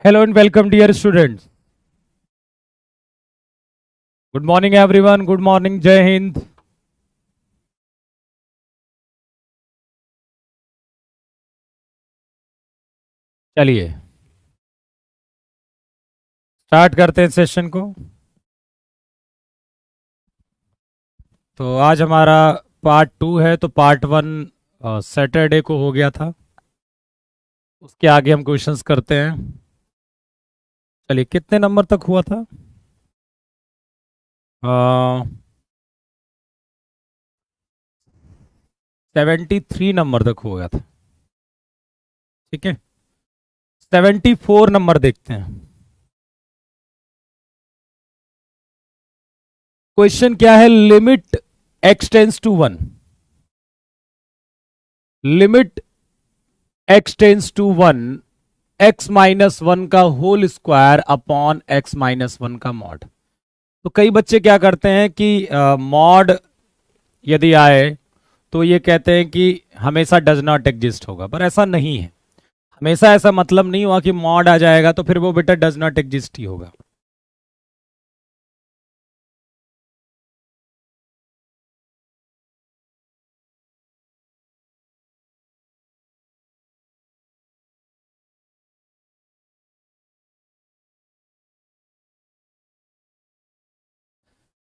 Hello and welcome, dear students. Good morning, everyone. Good morning, Jai Hind. चलिए start करते हैं session को। तो आज हमारा पार्ट 2 है, तो पार्ट 1 सैटरडे को हो गया था। उसके आगे हम क्वेश्चंस करते हैं। चलिए, कितने नंबर तक हुआ था? 73 नंबर तक हो गया था। ठीक है, 74 नंबर देखते हैं। क्वेश्चन क्या है? Limit x tends to 1, limit x tends to 1 x minus 1 का whole square upon x minus 1 का मॉड। तो कई बच्चे क्या करते हैं कि मॉड यदि आए तो ये कहते हैं कि हमेशा डज नॉट एग्जिस्ट होगा, पर ऐसा नहीं है। हमेशा ऐसा मतलब नहीं हुआ कि मॉड आ जाएगा तो फिर वो बेटा डज नॉट एग्जिस्ट ही होगा।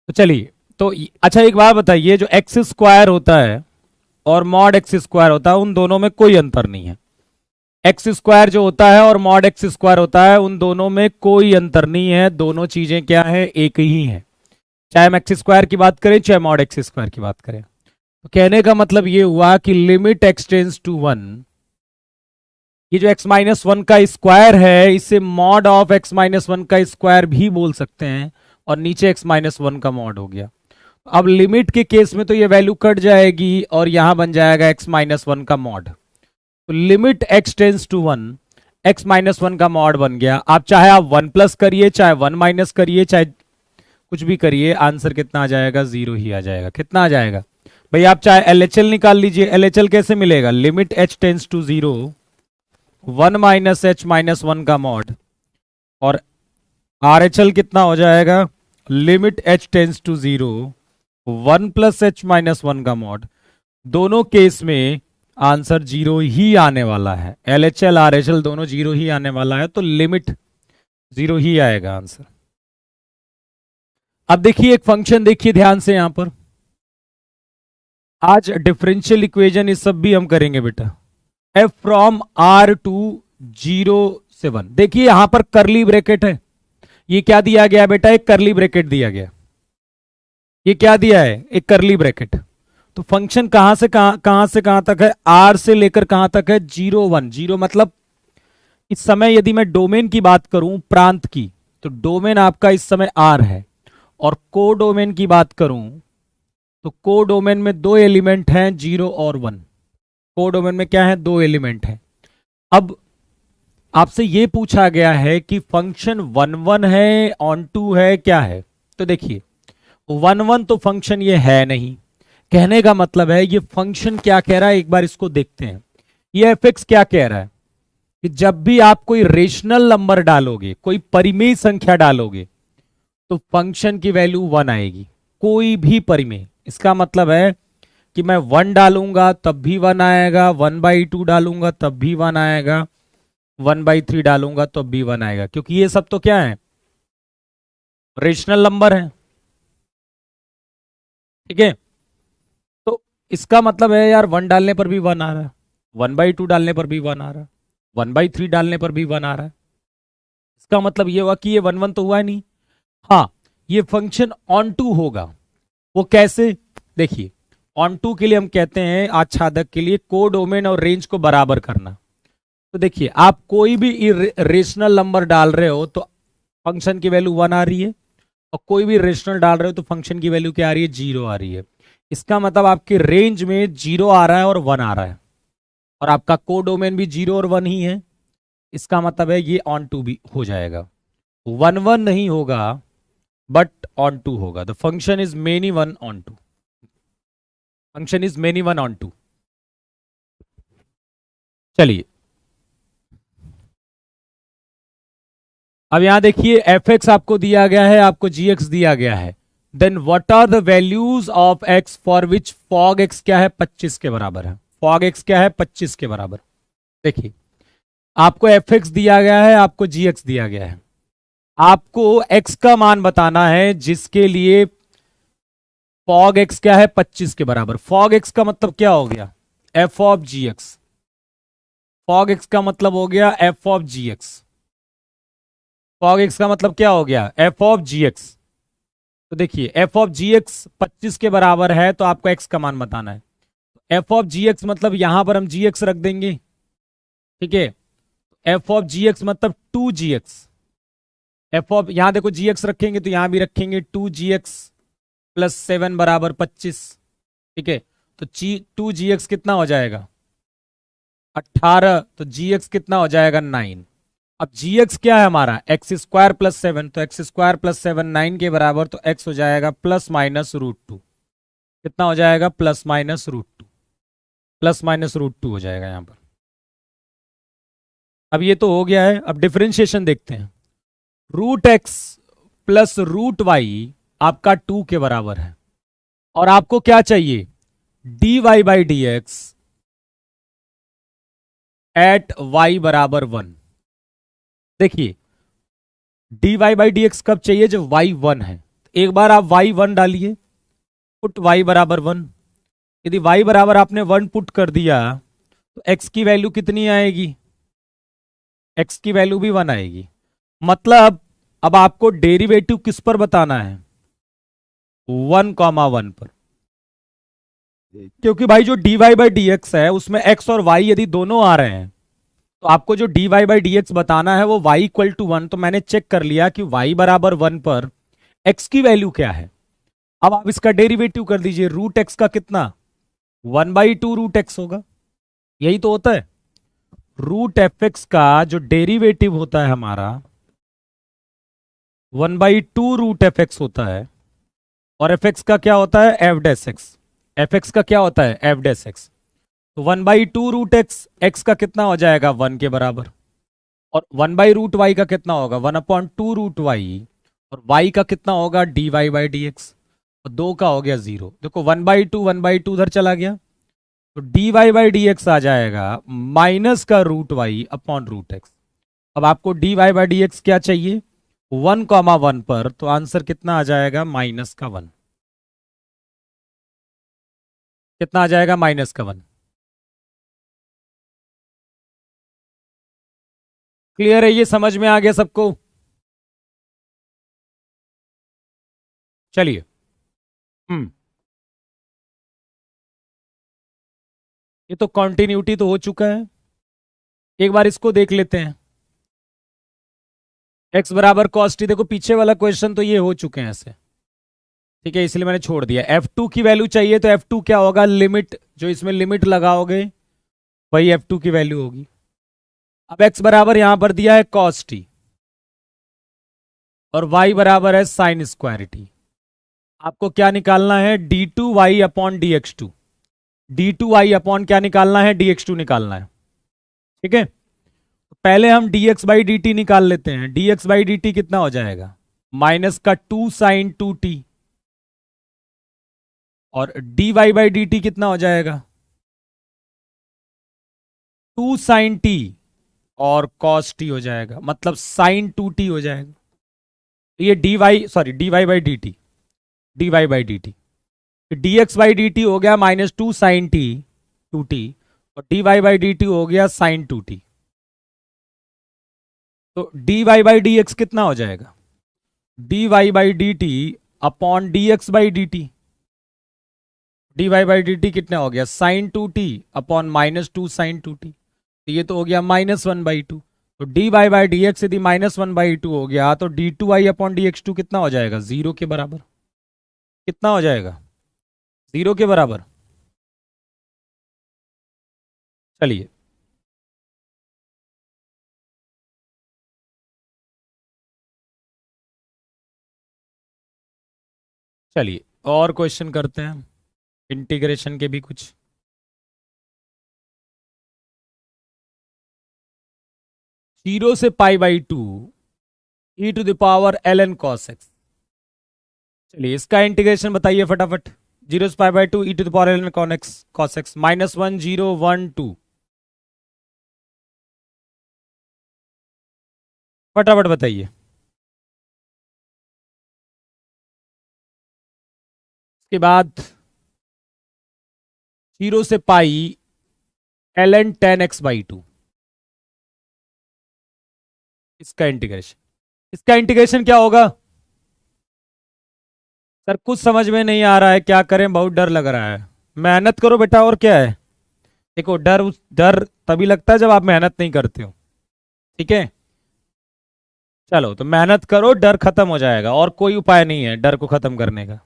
तो चलिए, तो अच्छा एक बात बताइए, जो एक्स स्क्वायर होता है और मॉड एक्स स्क्वायर होता है उन दोनों में कोई अंतर नहीं है। एक्स स्क्वायर जो होता है और मॉड एक्स स्क्वायर होता है उन दोनों में कोई अंतर नहीं है। दोनों चीजें क्या है? एक ही है। चाहे हम एक्स स्क्वायर की बात करें चाहे मॉड एक्स स्क्वायर की बात करें। तो कहने का मतलब ये हुआ कि लिमिट एक्स टेंस टू 1, ये जो x माइनस 1 का स्क्वायर है इसे मॉड ऑफ x माइनस 1 का स्क्वायर भी बोल सकते हैं, और नीचे x माइनस 1 का मॉड हो गया। अब लिमिट के केस में तो ये वैल्यू कट जाएगी और यहां बन जाएगा x माइनस 1 का मॉड। तो limit x tends to 1 x minus 1 का मॉड बन गया। आप चाहे आप 1 प्लस करिए, चाहे 1 माइनस करिए, चाहे कुछ भी करिए, आंसर कितना आ जाएगा? 0 ही आ जाएगा। कितना आ जाएगा भाई? आप चाहे LHL निकाल लीजिए। LHL कैसे मिलेगा? Limit h tends to 0 1 minus H minus 1 का मॉड, और RHL कितना हो जाएगा? Limit h tends to 0 1 plus H minus 1 का मॉड। दोनों केस में आंसर 0 ही आने वाला है। LHL RHL दोनों 0 ही आने वाला है, तो लिमिट 0 ही आएगा आंसर। अब देखिए एक फंक्शन, देखिए ध्यान से यहां पर। आज डिफरेंशियल इक्वेशन ये सब भी हम करेंगे बेटा। f फ्रॉम r टू 0 से 1। देखिए यहां पर करली ब्रैकेट है। ये क्या दिया गया बेटा? एक करली ब्रैकेट दिया गया। ये क्या दिया है? एक करली ब्रैकेट। तो फंक्शन कहां से कहां तक है? आर से लेकर कहां तक है? 0 1। 0 मतलब इस समय यदि मैं डोमेन की बात करूं, प्रांत की, तो डोमेन आपका इस समय आर है। और को डोमेन की बात करूं तो को डोमेन में दो एलिमेंट हैं, 0 और 1। को डोमेन में क्या है? दो एलिमेंट हैं। अब आपसे यह पूछा गया है कि फंक्शन 1 1 है, ऑन टू है, क्या है? तो देखिए 1 1 तो फंक्शन ये है नहीं। कहने का मतलब है ये फंक्शन क्या कह रहा है, एक बार इसको देखते हैं। ये एफ क्या कह रहा है कि जब भी आप कोई रेशनल नंबर डालोगे, कोई परिमेय संख्या डालोगे, तो फंक्शन की वैल्यू 1 आएगी। कोई भी परिमेय। इसका मतलब है कि मैं 1 डालूंगा तब भी 1 आएगा, 1/2 डालूंगा तब भी 1 आएगा, 1/3 डालूंगा तब भी 1 आएगा, क्योंकि ये सब तो क्या है? रेशनल नंबर है। ठीक है, तो इसका मतलब है यार 1 डालने पर भी 1 आ रहा है, 1/2 डालने पर भी 1 आ रहा है, 1/3 डालने पर भी 1 आ रहा है। इसका मतलब ये हुआ कि ये 1 1 तो हुआ नहीं। हाँ, ये फंक्शन ऑन टू होगा। वो कैसे? देखिए, ऑन टू के लिए हम कहते हैं आच्छादक के लिए को डोमेन और रेंज को बराबर करना। तो देखिए आप कोई भी रेशनल नंबर डाल रहे हो तो फंक्शन की वैल्यू 1 आ रही है, और कोई भी रेशनल डाल रहे हो तो फंक्शन की वैल्यू क्या आ रही है? 0 आ रही है। इसका मतलब आपके रेंज में 0 आ रहा है और 1 आ रहा है, और आपका को डोमेन भी 0 और 1 ही है। इसका मतलब है ये ऑन टू भी हो जाएगा। 1 1 नहीं होगा, बट ऑन टू होगा। The function is many one onto. Function is many one onto. चलिए, अब यहां देखिए एफ एक्स आपको दिया गया है, आपको जी एक्स दिया गया है, then what are the values of X for which fog X क्या है 25 के बराबर है। फॉग एक्स क्या है 25 के बराबर। देखिए आपको एफ एक्स दिया गया है, आपको जी एक्स दिया गया है, आपको एक्स का मान बताना है जिसके लिए फॉग एक्स क्या है 25 के बराबर। फॉग एक्स का मतलब क्या हो गया F of G X. Fog X का मतलब हो गया F of G X. Fog X का मतलब क्या हो गया एफ ऑफ जी एक्स। तो देखिए एफ ऑफ जी एक्स 25 के बराबर है तो आपको एक्स का मान बताना है। एफ ऑफ जी एक्स मतलब यहां पर हम जी एक्स रख देंगे, ठीक है। एफ ऑफ जी एक्स मतलब 2 GX। एफ ऑफ यहां देखो जी एक्स रखेंगे तो यहां भी रखेंगे 2 GX प्लस 7 बराबर 25, ठीक है। तो 2 GX कितना हो जाएगा 18, तो जी एक्स कितना हो जाएगा 9। अब जी एक्स क्या है हमारा एक्स स्क्वायर प्लस 7, तो एक्स स्क्वायर प्लस 7 9 के बराबर, तो एक्स हो जाएगा प्लस माइनस रूट टू। कितना हो जाएगा plus minus root two. Plus minus root two हो जाएगा यहां पर। अब ये तो हो गया है, अब डिफरेंशिएशन देखते हैं। Root x plus root y आपका 2 के बराबर है, और आपको क्या चाहिए d Y by D x at y बराबर 1। देखिए d Y by D x कब चाहिए जब वाई 1 है। एक बार आप वाई 1 डालिए, पुट वाई बराबर 1। यदि वाई बराबर आपने 1 पुट कर दिया तो एक्स की वैल्यू कितनी आएगी, एक्स की वैल्यू भी 1 आएगी। मतलब अब आपको डेरिवेटिव किस पर बताना है 1,1 पर, क्योंकि भाई जो d Y by D x है उसमें एक्स और वाई यदि दोनों आ रहे हैं तो आपको जो d Y by D x बताना है वो वाई इक्वल टू 1। तो मैंने चेक कर लिया कि वाई बराबर 1 पर एक्स की वैल्यू क्या है। अब आप इसका डेरिवेटिव कर दीजिए, रूट एक्स का कितना 1/2 रूट एक्स होगा, यही तो होता है। रूट एफ एक्स का जो डेरिवेटिव होता है हमारा 1/2 रूट एफ एक्स होता है, और एफ एक्स का क्या होता है F dash x. F x का क्या होता है एफ डैश एक्स। तो 1/2 रूट एक्स, एक्स का कितना हो जाएगा 1 के बराबर, और 1/रूट वाई का कितना होगा 1/2 रूट वाई, और वाई का कितना होगा d Y by D x, और 2 का हो गया 0। देखो 1/2 उधर चला गया, तो D Y by D X आ जाएगा माइनस का root Y upon root X. अब आपको D Y by D x क्या चाहिए 1,1 पर, तो आंसर कितना आ जाएगा -1। कितना आ जाएगा -1। क्लियर है, ये समझ में आ गया सबको। चलिए ये तो कॉन्टिन्यूटी तो हो चुका है, एक बार इसको देख लेते हैं। एक्स बराबर कॉस टी, देखो पीछे वाला क्वेश्चन तो ये हो चुके हैं ऐसे, ठीक है, इसलिए मैंने छोड़ दिया। F2 की वैल्यू चाहिए तो F2 क्या होगा लिमिट, जो इसमें लिमिट लगाओगे वही F2 की वैल्यू होगी। अब x बराबर यहां पर दिया है कॉस टी, और y बराबर है साइन स्क्वायर टी। आपको क्या निकालना है d2y upon dx2। d2y upon क्या निकालना है dx2 निकालना है, ठीक है। तो पहले हम dx बाई डी टी निकाल लेते हैं। dx बाई डी टी कितना हो जाएगा माइनस का 2 साइन 2t, और dy बाई डी टी कितना हो जाएगा 2 साइन टी और कॉस टी हो जाएगा, मतलब साइन 2t हो जाएगा। तो ये dy by D T, dy by D T, dx by D T हो गया -2 साइन टी 2t, और dy बाई डी टी हो गया साइन 2t। तो dy बाई डी एक्स कितना हो जाएगा dy by D T upon dx by D T. dy by D T कितना हो गया sign 2t upon -2 sign 2t, तो ये तो हो गया -1/2। तो D Y by D x यदि -1/2 हो गया तो d2y upon D x to कितना हो जाएगा 0 के बराबर। कितना हो जाएगा 0 के बराबर। चलिए चलिए और क्वेश्चन करते हैं इंटीग्रेशन के भी कुछ। 0 से π/2 E to the power L N cos X. चलिए इसका इंटीग्रेशन बताइए फटाफट। 0 से π/2 E to the power L N cos X -1 0 1 2। फटाफट बताइए। उसके बाद 0 से π ln 10x/2 इसका इंटीग्रेशन। इसका इंटीग्रेशन क्या होगा सर? कुछ समझ में नहीं आ रहा है, क्या करें, बहुत डर लग रहा है। मेहनत करो बेटा, और क्या है। देखो डर तभी लगता है जब आप मेहनत नहीं करते हो, ठीक है। चलो तो मेहनत करो, डर खत्म हो जाएगा, और कोई उपाय नहीं है डर को खत्म करने का।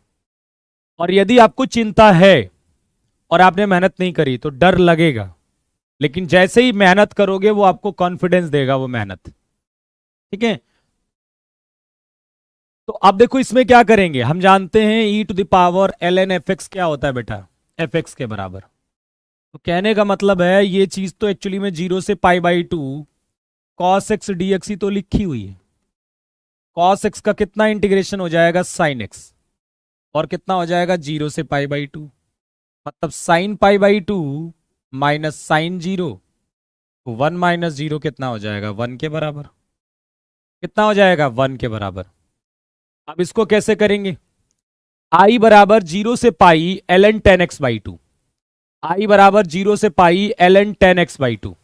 और यदि आपको चिंता है और आपने मेहनत नहीं करी तो डर लगेगा, लेकिन जैसे ही मेहनत करोगे वो आपको कॉन्फिडेंस देगा, वो मेहनत, ठीक है। तो अब देखो इसमें क्या करेंगे, हम जानते हैं E to the power L N F X क्या होता है बेटा, एफ एक्स के बराबर। तो कहने का मतलब है ये चीज तो एक्चुअली में 0 से π/2 कॉस एक्स डी एक्स ही तो लिखी हुई है। कॉस एक्स का कितना इंटीग्रेशन हो जाएगा, साइन एक्स, और कितना हो जाएगा 0 से π/2, मतलब साइन π/2 माइनस साइन 0, 1 - 0 कितना हो जाएगा, 1 के बराबर। कितना हो जाएगा, 1 के बराबर। अब इसको कैसे करेंगे, आई बराबर 0 से π ln 10x/2, आई बराबर 0 से π ln 10x/2।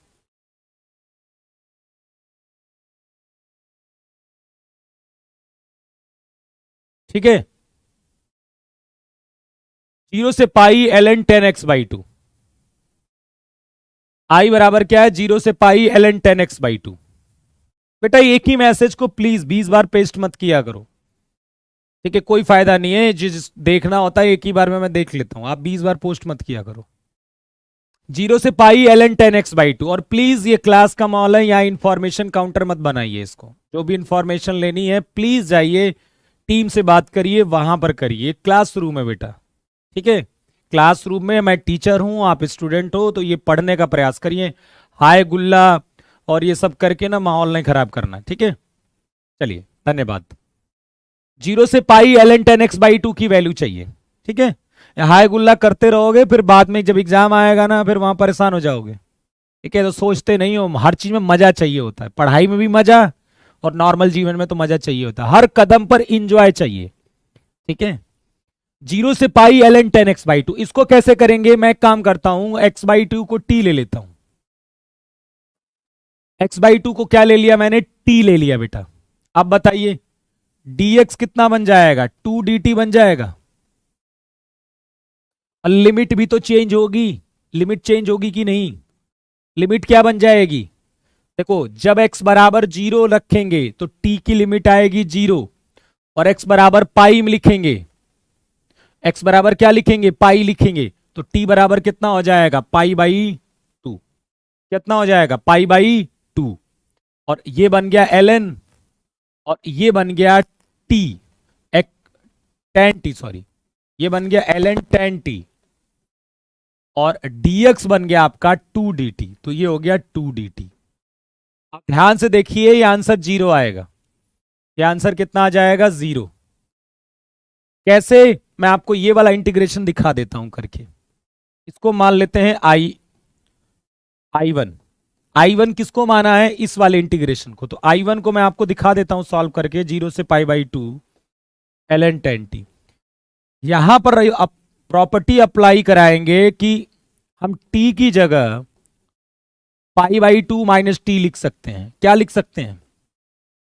ठीक है, 0 से π ln 10x/2। आई बराबर क्या है, 0 से π ln 10x/2। बेटा एक ही मैसेज को प्लीज 20 बार पेस्ट मत किया करो, ठीक है, कोई फायदा नहीं है। जिस देखना होता है एक ही बार में मैं देख लेता हूं, आप 20 बार पोस्ट मत किया करो। 0 से π ln 10x/2। और प्लीज ये क्लास का माहौल है, यहाँ इंफॉर्मेशन काउंटर मत बनाइए इसको। जो भी इंफॉर्मेशन लेनी है प्लीज जाइए टीम से बात करिए, वहां पर करिए। क्लासरूम है बेटा, ठीक है, क्लासरूम में मैं टीचर हूं, आप स्टूडेंट हो, तो ये पढ़ने का प्रयास करिए। हाय गुल्ला और ये सब करके ना माहौल नहीं खराब करना, ठीक है। चलिए धन्यवाद। 0 से π ln 10x/2 की वैल्यू चाहिए, ठीक है। हाय गुल्ला करते रहोगे, फिर बाद में जब एग्जाम आएगा ना फिर वहां परेशान हो जाओगे, ठीक है। तो सोचते नहीं हो, हर चीज में मजा चाहिए होता है, पढ़ाई में भी मजा और नॉर्मल जीवन में तो मजा चाहिए होता है, हर कदम पर इंजॉय चाहिए, ठीक है। 0 से π ln 10x/2 इसको कैसे करेंगे, मैं एक काम करता हूं, x/2 को t ले लेता हूं। x/2 को क्या ले लिया मैंने, t ले लिया बेटा। अब बताइए dx कितना बन जाएगा, 2dt बन जाएगा। लिमिट भी तो चेंज होगी, लिमिट चेंज होगी कि नहीं, लिमिट क्या बन जाएगी, देखो जब x बराबर 0 रखेंगे तो t की लिमिट आएगी 0, और x बराबर पाई में लिखेंगे, x बराबर क्या लिखेंगे, पाई लिखेंगे, तो t बराबर कितना हो जाएगा, π/2। कितना हो जाएगा, π/2। और ये बन गया ln, और ये बन गया t, एक 10t, सॉरी ये बन गया ln 10t, और dx बन गया आपका 2dt, तो ये हो गया 2dt। आप ध्यान से देखिए ये आंसर 0 आएगा, ये आंसर कितना आ जाएगा, 0। कैसे, मैं आपको ये वाला इंटीग्रेशन दिखा देता हूं करके। इसको मान लेते हैं I1। I1 किसको माना है, इस वाले इंटीग्रेशन को, तो I1 को मैं आपको दिखा देता हूं सॉल्व करके। 0 से π/2 ln 10t। यहां पर प्रॉपर्टी अप्लाई कराएंगे कि हम t की जगह π/2 - t लिख सकते हैं। क्या लिख सकते हैं,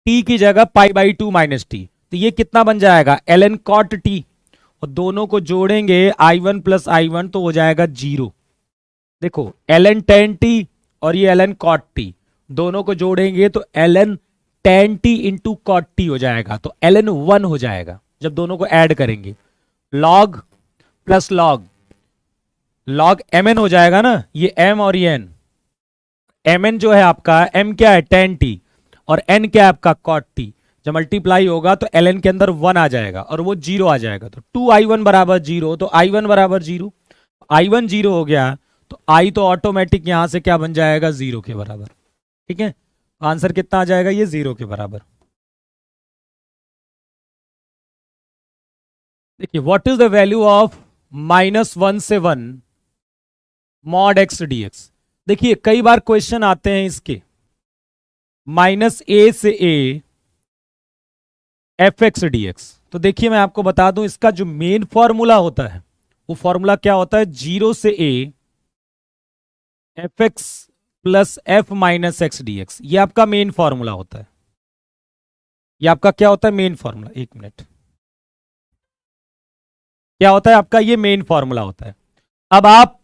t की जगह π/2 - t, तो ये कितना बन जाएगा, ln cot t, और दोनों को जोड़ेंगे I1 + I1 तो हो जाएगा 0। देखो ln 10t और ये ln cot t, दोनों को जोड़ेंगे तो ln 10t × cot t हो जाएगा, तो ln 1 हो जाएगा जब दोनों को ऐड करेंगे। log प्लस log mn हो जाएगा ना, ये m और ये n। mn जो है आपका, m क्या है 10t, और n क्या है आपका cot t। जब मल्टीप्लाई होगा तो ln के अंदर 1 आ जाएगा और वो 0 आ जाएगा, तो 2I1 बराबर 0, तो I1 बराबर 0। I1 0 हो गया तो I तो ऑटोमेटिक यहां से क्या बन जाएगा, 0 के बराबर, ठीक है। आंसर कितना आ जाएगा, ये 0 के बराबर। देखिए what is the value of -1 से 1 मॉड एक्स डी एक्स। देखिए कई बार क्वेश्चन आते हैं इसके -a से a F X D X. तो देखिए मैं आपको बता दूं इसका जो मेन फॉर्मूला होता है वो फॉर्मूला क्या होता है, 0 से a F x plus F minus x D x. ये आपका मेन फॉर्मूला होता है। ये आपका क्या होता है, मेन फॉर्मूला। एक मिनट, क्या होता है आपका, ये मेन फॉर्मूला होता है। अब आप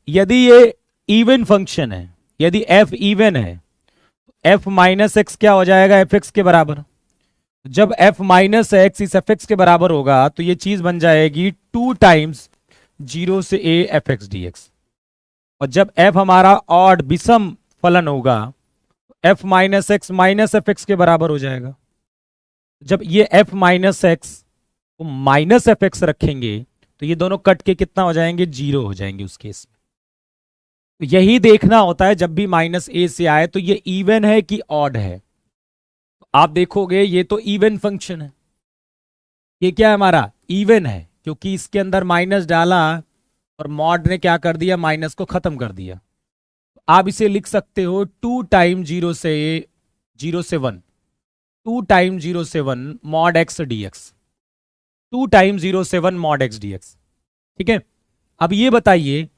यदि ये इवन फंक्शन है, यदि एफ इवन है, एफ माइनस एक्स क्या हो जाएगा, एफ एक्स के बराबर। जब एफ माइनस एक्स इस एफ एक्स के बराबर होगा तो ये चीज बन जाएगी 2 टाइम्स 0 से a F X D x. और जब f हमारा ऑड विषम फलन होगा f minus x minus F X के बराबर हो जाएगा। जब ये f माइनस एक्स को माइनस एफ एक्स रखेंगे तो ये दोनों कट के कितना हो जाएंगे, 0 हो जाएंगे उस केस में। तो यही देखना होता है जब भी माइनस ए से आए तो ये इवन है कि ऑड है। तो आप देखोगे ये तो इवन फंक्शन है, ये क्या है हमारा, इवन है, क्योंकि इसके अंदर माइनस डाला और मॉड ने क्या कर दिया, माइनस को खत्म कर दिया। आप इसे लिख सकते हो 2 टाइम 0 से 1 2 टाइम 0 से 1 mod x D X, 2 time 0 से 1 मॉड एक्स डी एक्स। ठीक है, अब ये बताइए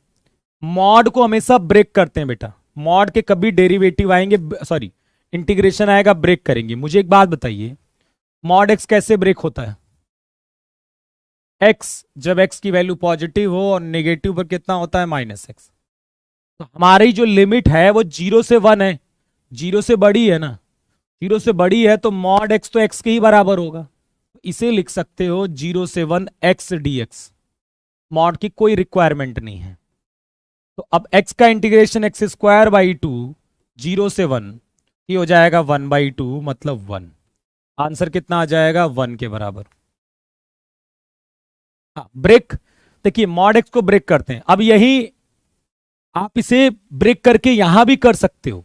मॉड को हमेशा ब्रेक करते हैं बेटा, मॉड के कभी डेरिवेटिव आएंगे, सॉरी इंटीग्रेशन आएगा ब्रेक करेंगे। मुझे एक बात बताइए मॉड एक्स कैसे ब्रेक होता है, एक्स जब एक्स की वैल्यू पॉजिटिव हो और नेगेटिव पर कितना होता है, माइनस एक्स। तो हमारी जो लिमिट है वो 0 से 1 है, 0 से बड़ी है ना, 0 से बड़ी है तो मॉड एक्स तो एक्स के ही बराबर होगा। इसे लिख सकते हो 0 से 1 एक्स डी एक्स, मॉड की कोई रिक्वायरमेंट नहीं है। तो अब x का इंटीग्रेशन एक्स स्क्वायर बाई 2 0 से 1 ये हो जाएगा 1/2 मतलब 1। आंसर कितना आ जाएगा, 1 के बराबर। हाँ ब्रेक, देखिए मॉड एक्स को ब्रेक करते हैं। अब यही आप इसे ब्रेक करके यहां भी कर सकते हो,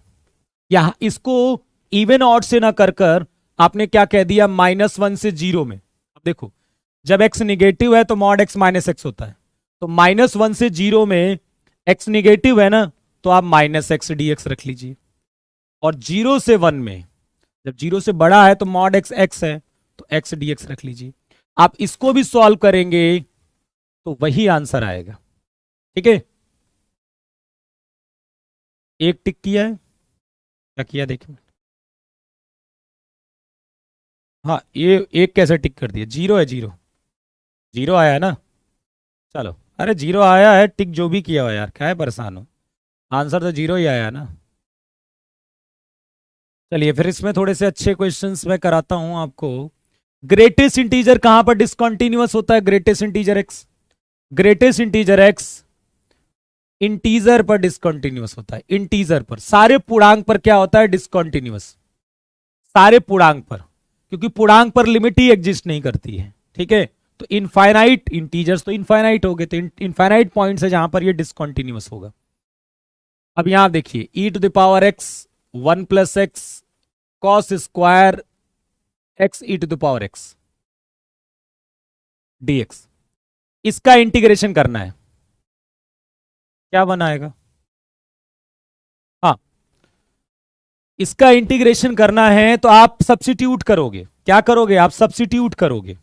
यहां इसको इवन ऑड से ना कर कर आपने क्या कह दिया, -1 से 0 में। अब देखो जब x निगेटिव है तो मॉड x माइनस एक्स होता है, तो -1 से 0 में x निगेटिव है ना तो आप माइनस एक्स डी एक्स रख लीजिए। और 0 से 1 में जब 0 से बड़ा है तो मॉड x x है तो x डी एक्स रख लीजिए। आप इसको भी सॉल्व करेंगे तो वही आंसर आएगा। ठीक है, एक टिक किया है, क्या किया देखिए, हाँ ये एक कैसे टिक कर दिया, 0 है, 0 0 आया है ना, चलो अरे 0 आया है, टिक जो भी किया हो यार, क्या है परेशान हो, आंसर तो 0 ही आया है ना। चलिए फिर इसमें थोड़े से अच्छे क्वेश्चंस मैं कराता हूं आपको। ग्रेटेस्ट इंटीजर कहां पर डिसकंटीन्यूअस होता है, greatest integer x, greatest integer x integer पर डिसकंटीन्यूअस होता है, इंटीजर पर, सारे पूर्णांक पर क्या होता है, डिसकंटीन्यूअस, सारे पूर्णांक पर, क्योंकि पूर्णांक पर लिमिट ही एग्जिस्ट नहीं करती है। ठीक है, तो इनफाइनाइट इंटीजर्स तो इनफाइनाइट हो गए, तो इनफाइनाइट पॉइंट है जहां पर ये डिसकंटीन्यूअस होगा। अब यहां देखिए e⁻x 1 + x cos square x e⁻x dx, इसका इंटीग्रेशन करना है, क्या बनाएगा, हाँ इसका इंटीग्रेशन करना है तो आप सब्स्टिट्यूट करोगे, क्या करोगे आप सब्स्टिट्यूट करोगे,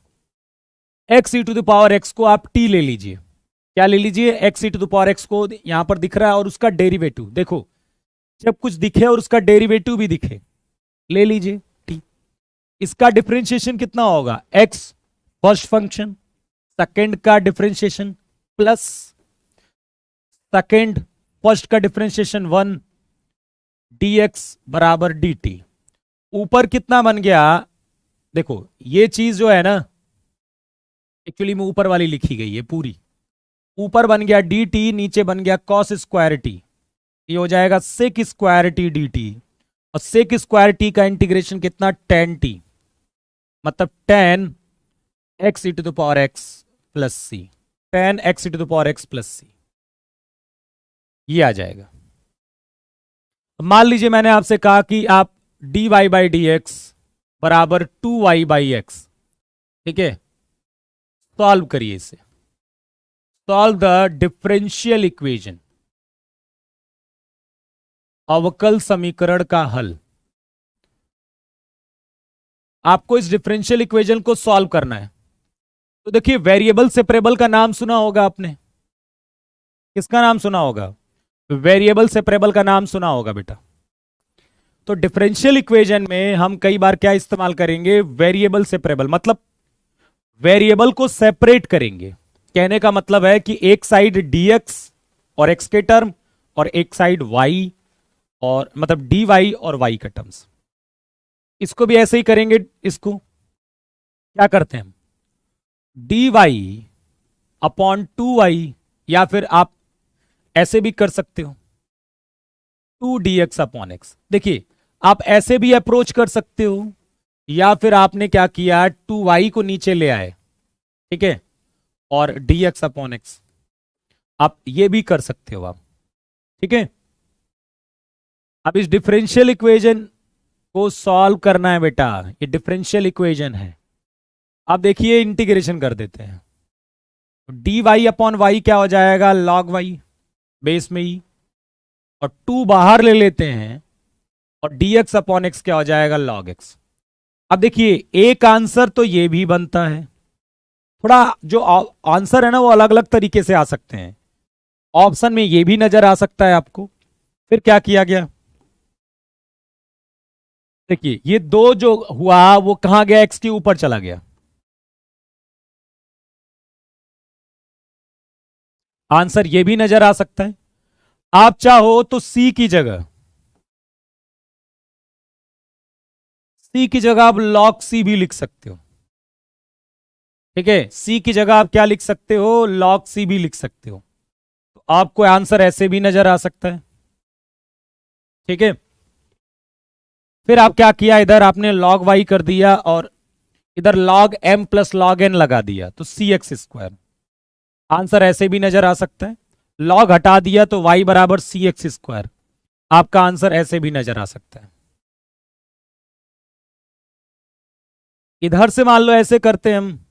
x e⁻x को आप t ले लीजिए, क्या ले लीजिए, x e⁻x को यहां पर दिख रहा है और उसका डेरिवेटिव देखो, जब कुछ दिखे और उसका डेरिवेटिव भी दिखे ले लीजिए t। इसका डिफरेंशिएशन कितना होगा, x फर्स्ट फंक्शन, सेकंड का डिफरेंशिएशन प्लस सेकंड फर्स्ट का डिफरेंशिएशन 1 dx बराबर dt। ऊपर कितना बन गया, देखो ये चीज जो है ना एक्चुअली में ऊपर वाली लिखी गई है पूरी, ऊपर बन गया dt, नीचे बन गया cos स्क्वायर t, ये हो जाएगा sec स्क्वायर t dt, और sec स्क्वायर t का इंटीग्रेशन कितना, tan t, मतलब tan x e⁻x plus c, tan x e⁻x plus c, ये आ जाएगा। मान लीजिए मैंने आपसे कहा कि आप dy/dx बराबर 2y/x, ठीक है, सॉल्व करिए इसे। सॉल्व द डिफरेंशियल इक्वेशन, अवकल समीकरण का हल। आपको इस डिफरेंशियल इक्वेशन को सॉल्व करना है। तो देखिए, वेरिएबल सेपरेबल का नाम सुना होगा आपने। किसका नाम सुना होगा? वेरिएबल सेपरेबल का नाम सुना होगा बेटा। तो डिफरेंशियल इक्वेशन में हम कई बार क्या इस्तेमाल करेंगे? वेरिएबल सेपरेबल, मतलब वेरिएबल को सेपरेट करेंगे। कहने का मतलब है कि एक साइड dx और x के टर्म, और एक साइड y और मतलब dy और y का टर्म्स। इसको भी ऐसे ही करेंगे। इसको क्या करते हैं? dy अपॉन 2y, या फिर आप ऐसे भी कर सकते हो 2dx अपॉन x। देखिए, आप ऐसे भी अप्रोच कर सकते हो, या फिर आपने क्या किया, 2y को नीचे ले आए, ठीक है, और dx अपॉन x। आप ये भी कर सकते हो आप, ठीक है। अब इस डिफरेंशियल इक्वेशन को सॉल्व करना है बेटा। ये डिफरेंशियल इक्वेशन है। आप देखिए, इंटीग्रेशन कर देते हैं। डी वाई अपॉन वाई क्या हो जाएगा? लॉग वाई बेस में ही, और 2 बाहर ले लेते हैं, और dx अपॉन एक्स क्या हो जाएगा? Log x. अब देखिए, एक आंसर तो ये भी बनता है। थोड़ा जो आंसर है ना, वो अलग अलग तरीके से आ सकते हैं। ऑप्शन में ये भी नजर आ सकता है आपको। फिर क्या किया गया? देखिए, ये 2 जो हुआ वो कहां गया? एक्स के ऊपर चला गया। आंसर ये भी नजर आ सकता है। आप चाहो तो सी की जगह आप लॉग सी भी लिख सकते हो, ठीक है। सी की जगह आप क्या लिख सकते हो? लॉग सी भी लिख सकते हो। तो आपको आंसर ऐसे भी नजर आ सकता है, ठीक है। फिर आप क्या किया? इधर आपने लॉग वाई कर दिया, और इधर log m plus log n लगा दिया, तो सी एक्स स्क्वायर। आंसर ऐसे भी नजर आ सकता है। लॉग हटा दिया तो वाई बराबर सी एक्स स्क्वायर। आपका आंसर ऐसे भी नजर आ सकता है। इधर से मान लो ऐसे करते हैं हम,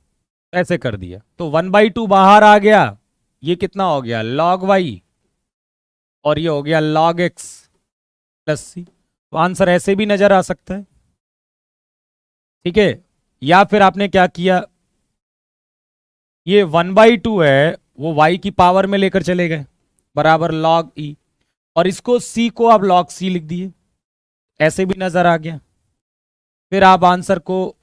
ऐसे कर दिया तो 1/2 बाहर आ गया। ये कितना हो गया? लॉग वाई, और ये हो गया लॉग एक्स प्लस सी। तो आंसर ऐसे भी नजर आ सकता है, ठीक है। या फिर आपने क्या किया, ये 1/2 है, वो y की पावर में लेकर चले गए, बराबर log e, और इसको c को आप log c लिख दिए, ऐसे भी नजर आ गया। फिर आप आंसर को,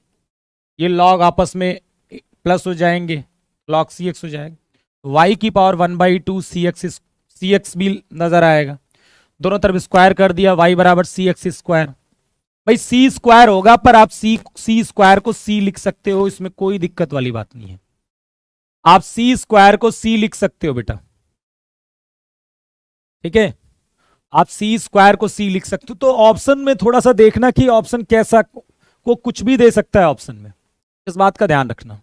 ये log आपस में प्लस हो जाएंगे, log c x हो जाएगा। y की पावर 1/2 सी एक्स भी नजर आएगा। दोनों तरफ स्क्वायर कर दिया, y बराबर सी एक्स स्क्वायर। भाई सी स्क्वायर होगा, पर आप सी स्क्वायर को c लिख सकते हो, इसमें कोई दिक्कत वाली बात नहीं है। आप सी स्क्वायर को सी लिख सकते हो बेटा, ठीक है। आप सी स्क्वायर को सी लिख सकते हो। तो ऑप्शन में थोड़ा सा देखना कि ऑप्शन कैसा, को कुछ भी दे सकता है ऑप्शन में, इस बात का ध्यान रखना,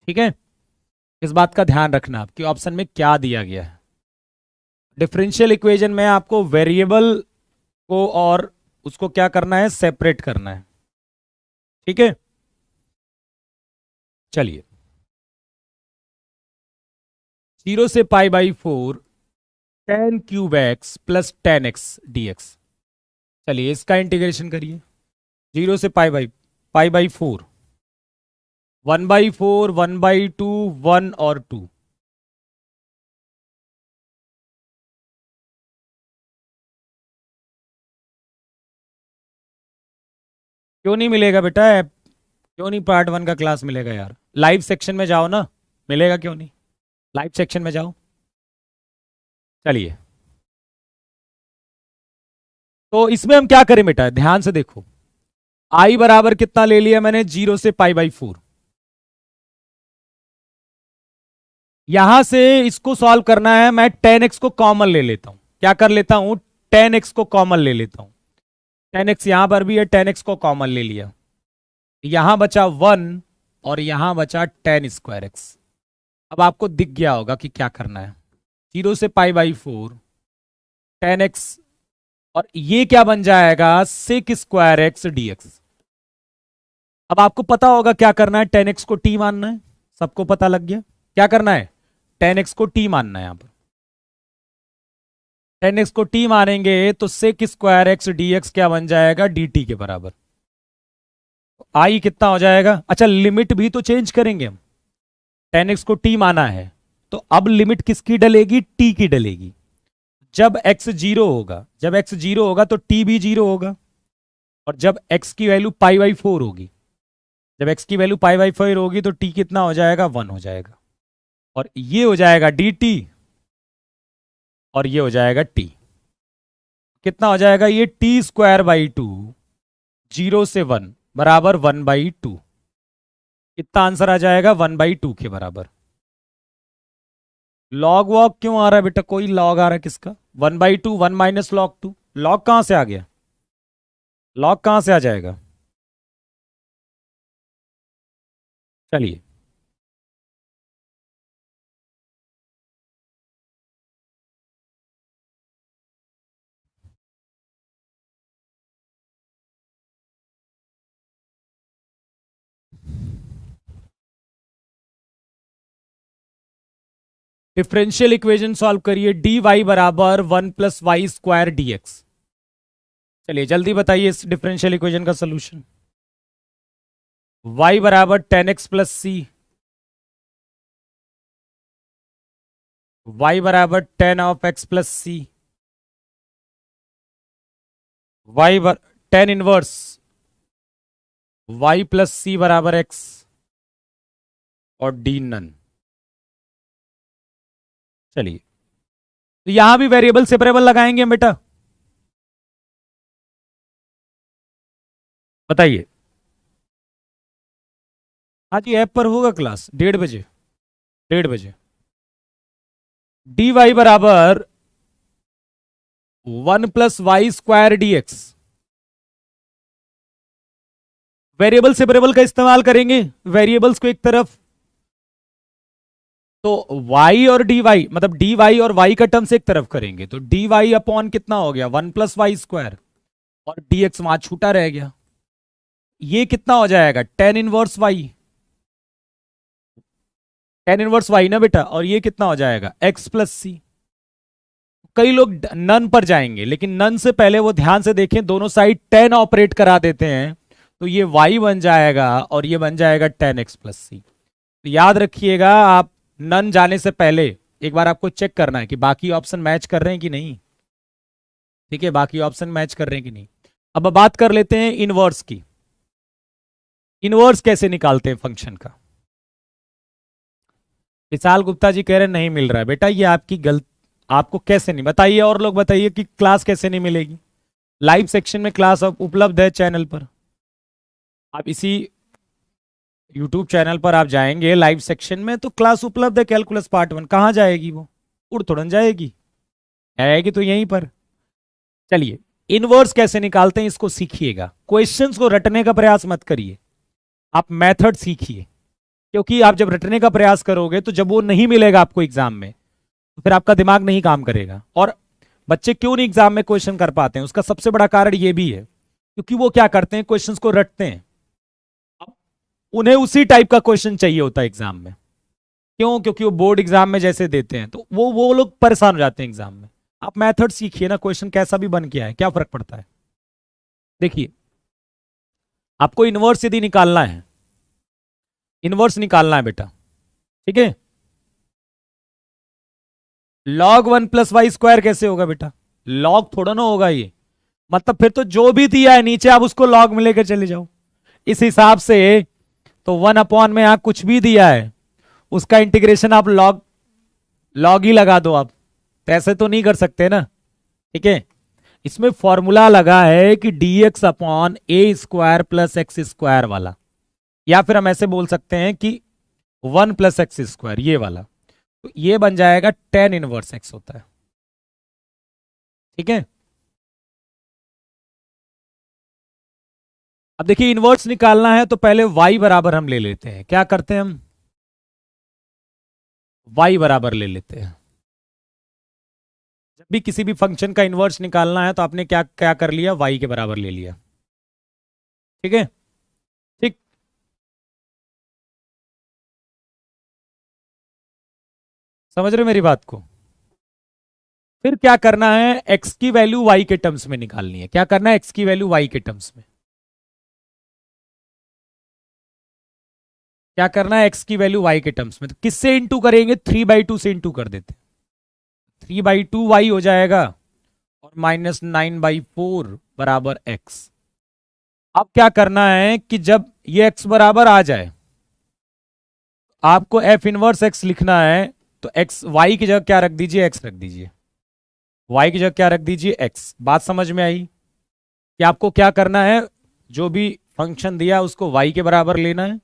ठीक है। इस बात का ध्यान रखना आप कि ऑप्शन में क्या दिया गया है। डिफरेंशियल इक्वेशन में आपको वेरिएबल को और उसको क्या करना है? सेपरेट करना है, ठीक है। चलिए, 0 से π/4 tan³ प्लस tan(x)dx। चलिए इसका इंटीग्रेशन करिए। 0 से π/4 1/4 1/2 1 और 2। क्यों नहीं मिलेगा बेटा? क्यों नहीं पार्ट 1 का क्लास मिलेगा यार? लाइव सेक्शन में जाओ ना, मिलेगा क्यों नहीं? लाइव सेक्शन में जाओ। चलिए, तो इसमें हम क्या करें बेटा? ध्यान से देखो, आई बराबर कितना ले लिया मैंने? 0 से π/4। यहां से इसको सॉल्व करना है, मैं tan x को कॉमन ले लेता हूं। क्या कर लेता हूं? tan x को कॉमन ले लेता हूं। tan x यहां पर भी है, tan x को कॉमन ले लिया, यहां बचा 1, और यहां बचा tan²x। अब आपको दिख गया होगा कि क्या करना है। 0 से π/4 tan x, और ये क्या बन जाएगा? sec² x dx। अब आपको पता होगा क्या करना है, 10x को t मानना है, सबको पता लग गया क्या करना है, 10x को t मानना है। यहां पर 10x को t मानेंगे तो sec square x D x क्या बन जाएगा, dt के बराबर। आई कितना हो जाएगा, अच्छा लिमिट भी तो चेंज करेंगे हम, 10x को t माना है तो अब लिमिट किसकी डलेगी, t की डलेगी। जब x जीरो होगा, जब x जीरो होगा तो t भी जीरो होगा, और जब x की वैल्यू पाई बाई 4 होगी, जब x की वैल्यू पाई बाई 4 होगी तो t कितना हो जाएगा, 1 हो जाएगा, और ये हो जाएगा dt, और ये हो जाएगा t। कितना हो जाएगा, ये t स्क्वायर बाई 2 जीरो से 1 बराबर 1/2। कितना आंसर आ जाएगा, 1/2 के बराबर। लॉग वॉग क्यों आ रहा है बेटा, कोई लॉग आ रहा है किसका, 1/2 1 माइनस लॉग 2, लॉग कहां से आ गया, लॉग कहां से आ जाएगा। चलिए डिफरेंशियल इक्वेशन सॉल्व करिए, डी वाई बराबर 1 + y² dx। चलिए जल्दी बताइए इस डिफरेंशियल इक्वेशन का सोल्यूशन। y बराबर 10x + c, y बराबर 10 + c, y 10 inverse y + c बराबर x, और d नन। चलिए तो यहां भी वेरिएबल सेपरेबल लगाएंगे हम बेटा, बताइए। हाँ जी ऐप पर होगा क्लास 1:30 बजे, 1:30 बजे। डी वाई बराबर 1 + y² dx। वेरिएबल सेपरेबल का इस्तेमाल करेंगे, वेरिएबल्स को एक तरफ, तो y और dy मतलब dy और y का टर्म्स एक तरफ करेंगे तो dy अपॉन कितना हो गया, 1 + y², और dx वहां छूटा रह गया। ये कितना हो जाएगा, 10 इनवर्स y, 10 इनवर्स y ना बेटा, और ये कितना हो जाएगा, x + c। कई लोग नन पर जाएंगे, लेकिन नन से पहले वो ध्यान से देखें, दोनों साइड 10 ऑपरेट करा देते हैं, तो ये y बन जाएगा और ये बन जाएगा 10x + c। तो याद रखिएगा, आप नन जाने से पहले एक बार आपको चेक करना है कि बाकी ऑप्शन मैच कर रहे हैं कि नहीं। ठीक है, बाकी ऑप्शन मैच कर रहे हैं कि नहीं। अब बात कर लेते हैं इनवर्स की। इनवर्स कैसे निकालते हैं फंक्शन का। विशाल गुप्ता जी कह रहे हैं नहीं मिल रहा है बेटा, ये आपकी गलत, आपको कैसे नहीं बताइए, और लोग बताइए कि क्लास कैसे नहीं मिलेगी। लाइव सेक्शन में क्लास अब उपलब्ध है चैनल पर, आप इसी यूट्यूब चैनल पर आप जाएंगे लाइव सेक्शन में तो क्लास उपलब्ध है, कैलकुलस पार्ट 1। कहां जाएगी वो, उड़ थोड़न जाएगी, आएगी तो यहीं पर। चलिए इनवर्स कैसे निकालते हैं इसको सीखिएगा, क्वेश्चंस को रटने का प्रयास मत करिए, आप मेथड सीखिए। क्योंकि आप जब रटने का प्रयास करोगे तो जब वो नहीं मिलेगा आपको एग्जाम में, तो फिर आपका दिमाग नहीं काम करेगा। और बच्चे क्यों नहीं एग्जाम में क्वेश्चन कर पाते हैं, उसका सबसे बड़ा कारण ये भी है क्योंकि वो क्या करते हैं, क्वेश्चंस को रटते हैं। अब उन्हें उसी टाइप का क्वेश्चन चाहिए होता है एग्जाम में, क्यों, क्योंकि वो बोर्ड एग्जाम में जैसे देते हैं तो वो लोग परेशान हो जाते हैं एग्जाम में। आप मेथड सीखिए ना, क्वेश्चन कैसा भी बन के आए क्या फर्क पड़ता है। देखिए आपको इनवर्स यदि निकालना है, इनवर्स निकालना है बेटा, ठीक है। log 1 + y² कैसे होगा बेटा, log थोड़ा ना होगा ये, मतलब फिर तो जो भी दिया है नीचे आप उसको log में लेकर चले जाओ। इस हिसाब से तो 1 अपॉन में यहां कुछ भी दिया है उसका इंटीग्रेशन आप log ही लगा दो आप, तो ऐसे तो नहीं कर सकते ना। ठीक है, इसमें फॉर्मूला लगा है कि dx अपॉन a² + x² वाला, या फिर हम ऐसे बोल सकते हैं कि 1 + x² ये वाला, तो ये बन जाएगा 10 इनवर्स x होता है। ठीक है, अब देखिए इनवर्स निकालना है तो पहले y बराबर हम ले लेते हैं, क्या करते हैं हम, y बराबर ले लेते हैं। जब भी किसी भी फंक्शन का इनवर्स निकालना है तो आपने क्या क्या कर लिया, y के बराबर ले लिया। ठीक है, ठीक। समझ रहे हो मेरी बात को? फिर क्या करना है, एक्स की वैल्यू वाई के टर्म्स में निकालनी है। क्या करना है, एक्स की वैल्यू वाई के टर्म्स में। क्या करना है, एक्स की वैल्यू वाई के टर्म्स में। तो किससे इंटू करेंगे, 3/2 से इंटू कर देते। 3/2 वाई हो जाएगा और -9/4 बराबर एक्स। अब क्या करना है कि जब ये एक्स बराबर आ जाए, आपको एफ इनवर्स एक्स लिखना है। तो एक्स वाई की जगह क्या रख दीजिए, एक्स रख दीजिए। वाई की जगह क्या रख दीजिए, एक्स। बात समझ में आई कि आपको क्या करना है, जो भी फंक्शन दिया उसको वाई के बराबर लेना है,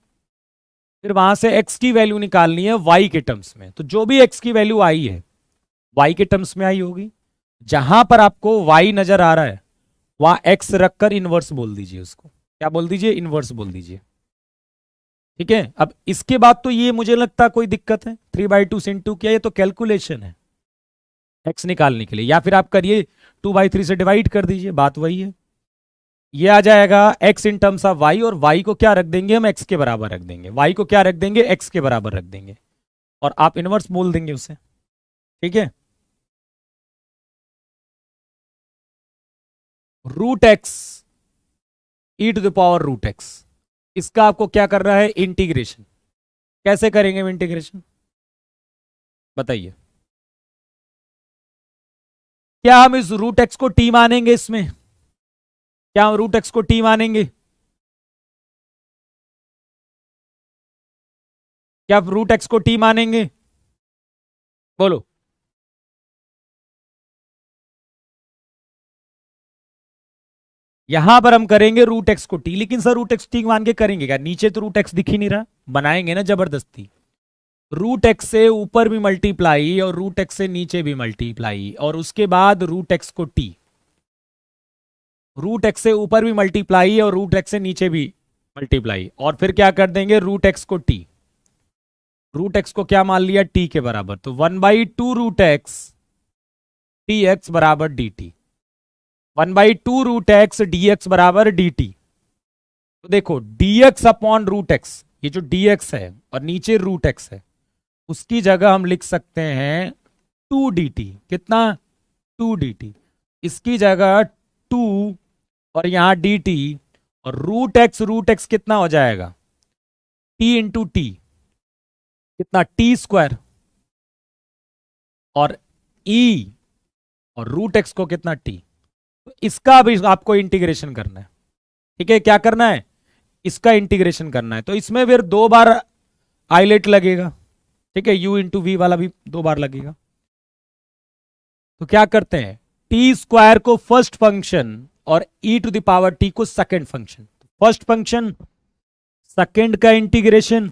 फिर वहां से एक्स की वैल्यू निकालनी है वाई के टर्म्स में। तो जो भी एक्स की वैल्यू आई है वाई के टर्म्स में आई होगी। जहां पर आपको वाई नजर आ रहा है वहां एक्स रखकर इनवर्स बोल दीजिए उसको। क्या बोल दीजिए, इनवर्स बोल दीजिए। ठीक है, अब इसके बाद तो ये मुझे लगता कोई दिक्कत है, 3/2 से इंटू किया, ये तो कैलकुलेशन है एक्स निकालने के लिए। या फिर आप करिए 2/3 से डिवाइड कर दीजिए, बात वही है। ये आ जाएगा x in terms of y, और y को क्या रख देंगे हम, x के बराबर रख देंगे। y को क्या रख देंगे, x के बराबर रख देंगे, और आप इनवर्स बोल देंगे उसे। ठीक है, √x e⁻√x, इसका आपको क्या करना है, इंटीग्रेशन। कैसे करेंगे हम इंटीग्रेशन, बताइए। क्या हम इस √x को t मानेंगे इसमें, क्या हम √x को t मानेंगे, क्या आप √x को t मानेंगे, बोलो। यहां पर हम करेंगे √x को t, लेकिन सर √x t मान के करेंगे क्या, नीचे तो √x दिख ही नहीं रहा, बनाएंगे ना जबरदस्ती। √x से ऊपर भी मल्टीप्लाई और √x से नीचे भी मल्टीप्लाई, और उसके बाद √x को t। √x से ऊपर भी मल्टीप्लाई और √x से नीचे भी मल्टीप्लाई, और फिर क्या कर देंगे, √x को t। √x को क्या मान लिया, t के बराबर, तो 1/2 √x dx बराबर dt। 1/2 √x dx बराबर dt। तो देखो dx अपॉन √x, ये जो dx है और नीचे √x है, उसकी जगह हम लिख सकते हैं 2dt। कितना, 2dt। इसकी जगह 2 और यहां dt, और √x कितना हो जाएगा, t इंटू टी, कितना, t², और e और √x को कितना, t। तो इसका भी आपको इंटीग्रेशन करना है। ठीक है, क्या करना है, इसका इंटीग्रेशन करना है। तो इसमें फिर 2 बार आइलेट लगेगा। ठीक है, u इंटू वी वाला भी 2 बार लगेगा। तो क्या करते हैं, t² को फर्स्ट फंक्शन और e⁻t को second function. First function second का इंटीग्रेशन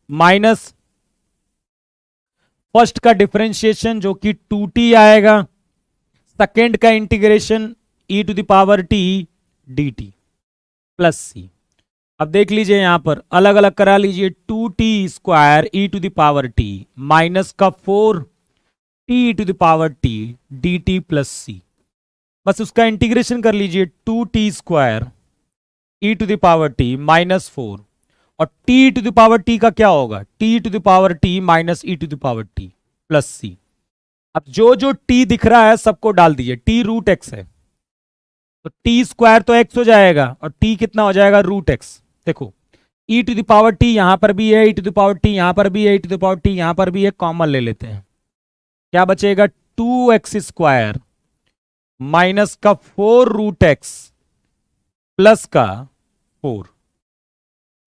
माइनस फर्स्ट का डिफरेंशिएशन जो कि 2t आएगा, सेकंड का इंटीग्रेशन e⁻t dt प्लस सी। अब देख लीजिए यहां पर अलग अलग करा लीजिए, 2t² e⁻t माइनस का 4t e⁻t dt प्लस सी। बस उसका इंटीग्रेशन कर लीजिए, 2t² e⁻t माइनस 4, और t⁻t का क्या होगा, t⁻t माइनस e⁻t प्लस सी। अब जो जो t दिख रहा है सबको डाल दीजिए, t √x है तो t² तो x हो जाएगा, और t कितना हो जाएगा, √x। देखो e⁻t यहां पर भी है, e⁻t यहां पर भी है, e⁻t यहां पर भी है, कॉमन ले लेते हैं। क्या बचेगा, 2x² माइनस का 4√x प्लस का 4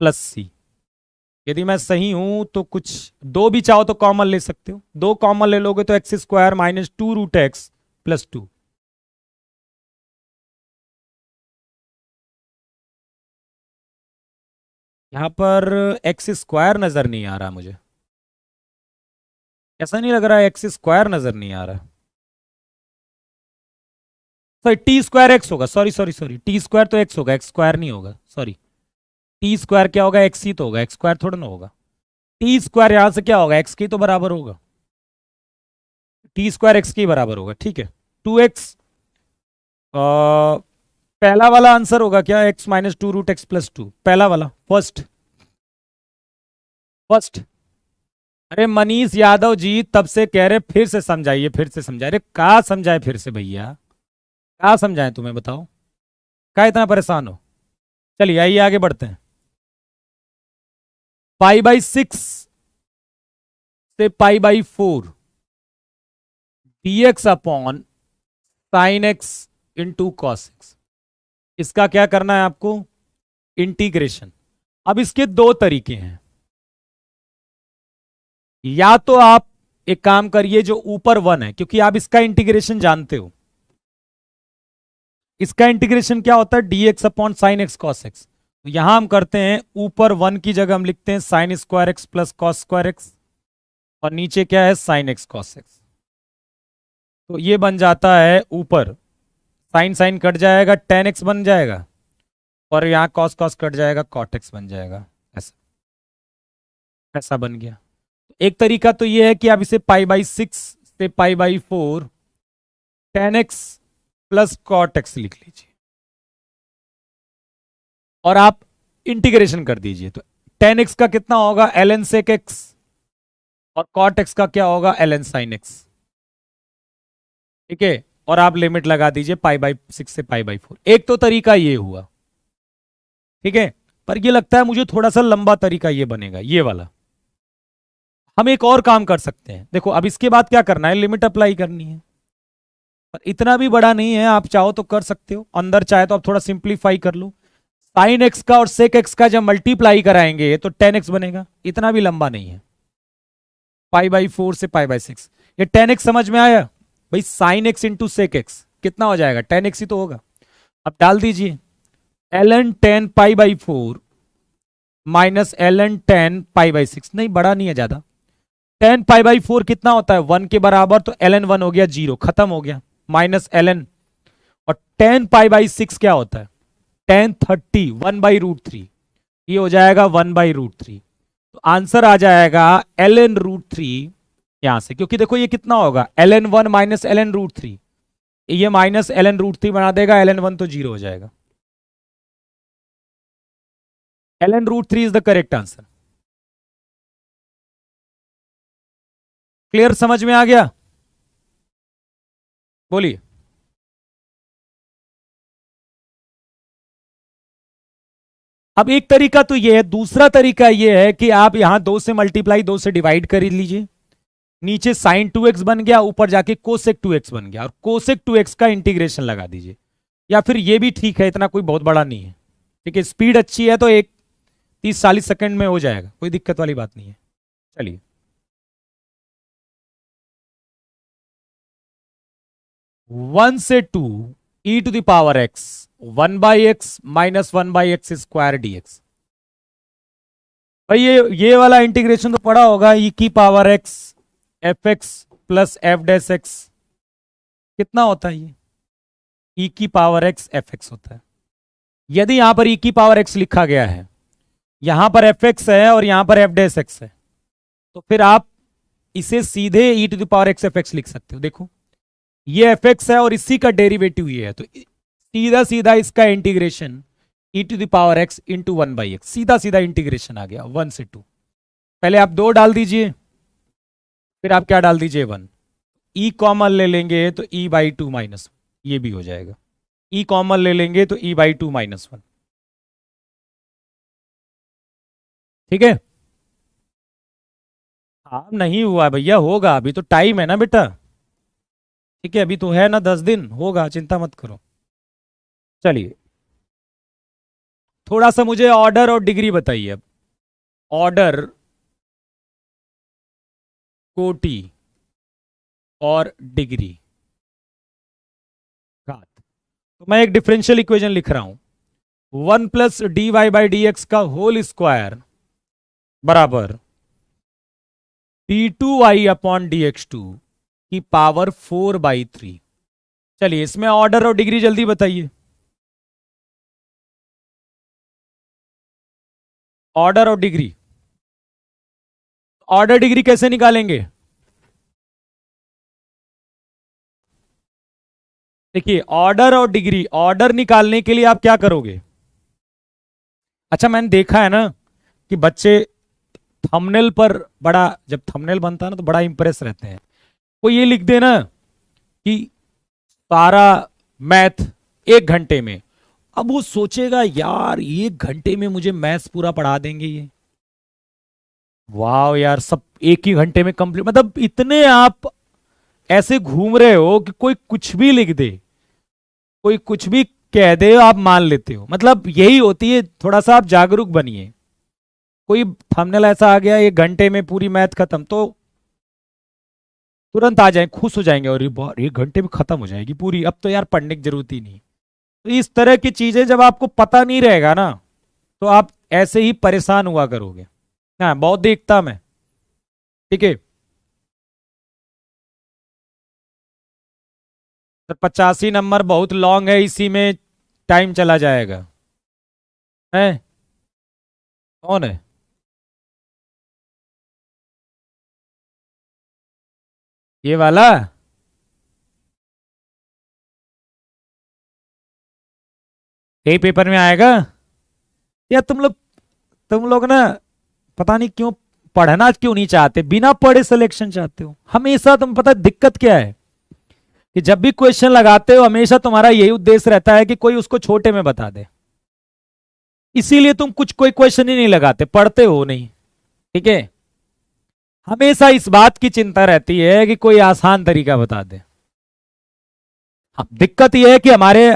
प्लस सी। यदि मैं सही हूं तो कुछ दो भी चाहो तो कॉमन ले सकते हो, 2 कॉमन ले लोगे तो x² माइनस 2√x प्लस 2। यहां पर x² नजर नहीं आ रहा मुझे, ऐसा नहीं लग रहा है, x² नजर नहीं आ रहा। सॉरी, t² x होगा, सॉरी t² तो x होगा, x² नहीं होगा, सॉरी। t² क्या होगा, x ही तो होगा, x² थोड़ा ना होगा। t² यहां से क्या होगा, x की तो बराबर होगा, t² x की बराबर होगा। ठीक है, 2x पहला वाला आंसर होगा क्या, x माइनस 2√x प्लस 2, पहला वाला, फर्स्ट फर्स्ट अरे मनीष यादव जी तब से कह रहे फिर से समझाइए, फिर से समझाइए। अरे कहा समझाए फिर से भैया, कहा समझाए तुम्हें बताओ, क्या इतना परेशान हो। चलिए आइए आगे बढ़ते हैं। पाई/6 से पाई/4 dx upon sine x into cos x, इसका क्या करना है आपको, इंटीग्रेशन। अब इसके दो तरीके हैं, या तो आप एक काम करिए जो ऊपर 1 है, क्योंकि आप इसका इंटीग्रेशन जानते हो। इसका इंटीग्रेशन क्या होता है, dx upon sine x cos x. तो यहां हम करते हैं ऊपर 1 की जगह हम लिखते हैं sign square X plus cos square x, और नीचे क्या है साइन एक्स कॉस एक्स। तो ये बन जाता है ऊपर साइन साइन कट जाएगा टेन एक्स बन जाएगा, और यहाँ कॉस कॉस कट जाएगा कॉट एक्स बन जाएगा। ऐसा ऐसा बन गया। एक तरीका तो ये है कि आप इसे पाई/6 से पाई/4 tan X plus cot X लिख लीजिए, और आप इंटीग्रेशन कर दीजिए। तो टेन एक्स का कितना होगा एल एन सेक एक्स, और कॉट एक्स का क्या होगा एल एन साइन एक्स। ठीक है, और आप लिमिट लगा दीजिए पाई/6 से पाई/4। एक तो तरीका ये हुआ, ठीक है, पर ये लगता है मुझे थोड़ा सा लंबा तरीका ये बनेगा, ये वाला। हम एक और काम कर सकते हैं, देखो अब इसके बाद क्या करना है, लिमिट अप्लाई करनी है, पर इतना भी बड़ा नहीं है, आप चाहो तो कर सकते हो अंदर, चाहे तो आप थोड़ा सिंप्लीफाई कर लो। साइन एक्स का और सेक एक्स का जब मल्टीप्लाई कराएंगे तो टेन एक्स बनेगा, इतना भी लंबा नहीं है। पाई/4 से पाई/6, ये टेन एक्स समझ में आया भाई, sine x into sec x कितना हो जाएगा, टेन एक्स ही तो होगा। अब डाल दीजिए ln 10 पाई/4 माइनस ln 10 पाई/6, नहीं बड़ा नहीं है ज्यादा। 10 पाई/4 कितना होता है 1 के बराबर, तो ln 1 हो गया 0, खत्म हो गया, माइनस ln, और 10 पाई/6 क्या होता है 10 30 1/√3, ये हो जाएगा 1/√3। तो आंसर आ जाएगा ln√3 यहां से, क्योंकि देखो ये कितना होगा ln 1 माइनस ln√3, ये माइनस ln√3 बना देगा, ln 1 तो 0 हो जाएगा। ln√3 is the correct answer. Clear, समझ में आ गया, बोलिए। अब एक तरीका तो ये है, दूसरा तरीका ये है कि आप यहां 2 से मल्टीप्लाई 2 से डिवाइड कर लीजिए, नीचे साइन 2x बन गया, ऊपर जाके कोसेक 2x बन गया, और कोसेक 2x का इंटीग्रेशन लगा दीजिए। या फिर ये भी ठीक है, इतना कोई बहुत बड़ा नहीं है, ठीक है, स्पीड अच्छी है तो एक 30-40 सेकंड में हो जाएगा, कोई दिक्कत वाली बात नहीं है। चलिए 1 से 2 e to the power x 1/x minus 1/x square dx। भाई ये वाला इंटीग्रेशन तो पढ़ा होगा, e की power x f x plus F dash x कितना होता है, ये e की पावर x एफ एक्स होता है। यदि यहां पर e की पावर x लिखा गया है, यहां पर एफ एक्स है और यहां पर एफ डैश एक्स है, तो फिर आप इसे सीधे e to the power x f x लिख सकते हो। देखो ये एफ एक्स है और इसी का डेरिवेटिव ये है, तो सीधा सीधा इसका integration e to the power x into 1/x, सीधा सीधा इंटीग्रेशन आ गया 1 से 2। पहले आप 2 डाल दीजिए, फिर आप क्या डाल दीजिए 1, e कॉमन ले लेंगे तो e/2 माइनस, ये भी हो जाएगा, e कॉमन ले लेंगे तो e/2 माइनस 1। ठीक है, हाँ नहीं हुआ भैया, होगा, अभी तो टाइम है ना बेटा, ठीक है, अभी तो है ना 10 दिन, होगा, चिंता मत करो। चलिए थोड़ा सा मुझे ऑर्डर और डिग्री बताइए। अब ऑर्डर, कोटि और डिग्री, घात। तो मैं एक डिफरेंशियल इक्वेशन लिख रहा हूं, 1 प्लस dy/dx का होल स्क्वायर बराबर d2y अपॉन dx2 की पावर 4/3। चलिए इसमें ऑर्डर और डिग्री जल्दी बताइए। ऑर्डर और डिग्री, ऑर्डर डिग्री कैसे निकालेंगे, देखिए ऑर्डर और डिग्री, ऑर्डर निकालने के लिए आप क्या करोगे, अच्छा मैंने देखा है ना कि बच्चे थंबनेल पर बड़ा, जब थंबनेल बनता है ना तो बड़ा इंप्रेस रहते हैं। कोई ये लिख देना कि सारा मैथ 1 घंटे में, अब वो सोचेगा यार 1 घंटे में मुझे मैथ्स पूरा पढ़ा देंगे ये, वाह यार सब 1 ही घंटे में कंप्लीट। मतलब इतने आप ऐसे घूम रहे हो कि कोई कुछ भी लिख दे, कोई कुछ भी कह दे, आप मान लेते हो। मतलब यही होती है, थोड़ा सा आप जागरूक बनिए। कोई थंबनेल ऐसा आ गया 1 घंटे में पूरी मैथ खत्म, तो तुरंत आ जाए, खुश हो जाएंगे और 1 घंटे में खत्म हो जाएगी पूरी, अब तो यार पढ़ने की जरूरत ही नहीं। तो इस तरह की चीजें जब आपको पता नहीं रहेगा ना, तो आप ऐसे ही परेशान हुआ करोगे। हाँ, बहुत देखता मैं। ठीक है सर, 85 नंबर बहुत लॉन्ग है, इसी में टाइम चला जाएगा। है कौन है? ये वाला? यही पेपर में आएगा? या तुम लोग ना पता नहीं क्यों पढ़ना क्यों नहीं चाहते, बिना पढ़े सिलेक्शन चाहते हो हमेशा। तुम पता दिक्कत क्या है कि जब भी क्वेश्चन लगाते हो हमेशा तुम्हारा यही उद्देश्य रहता है कि कोई उसको छोटे में बता दे, इसीलिए तुम कोई क्वेश्चन ही नहीं लगाते, पढ़ते हो नहीं। ठीक है, हमेशा इस बात की चिंता रहती है कि कोई आसान तरीका बता दे। अब दिक्कत यह है कि हमारे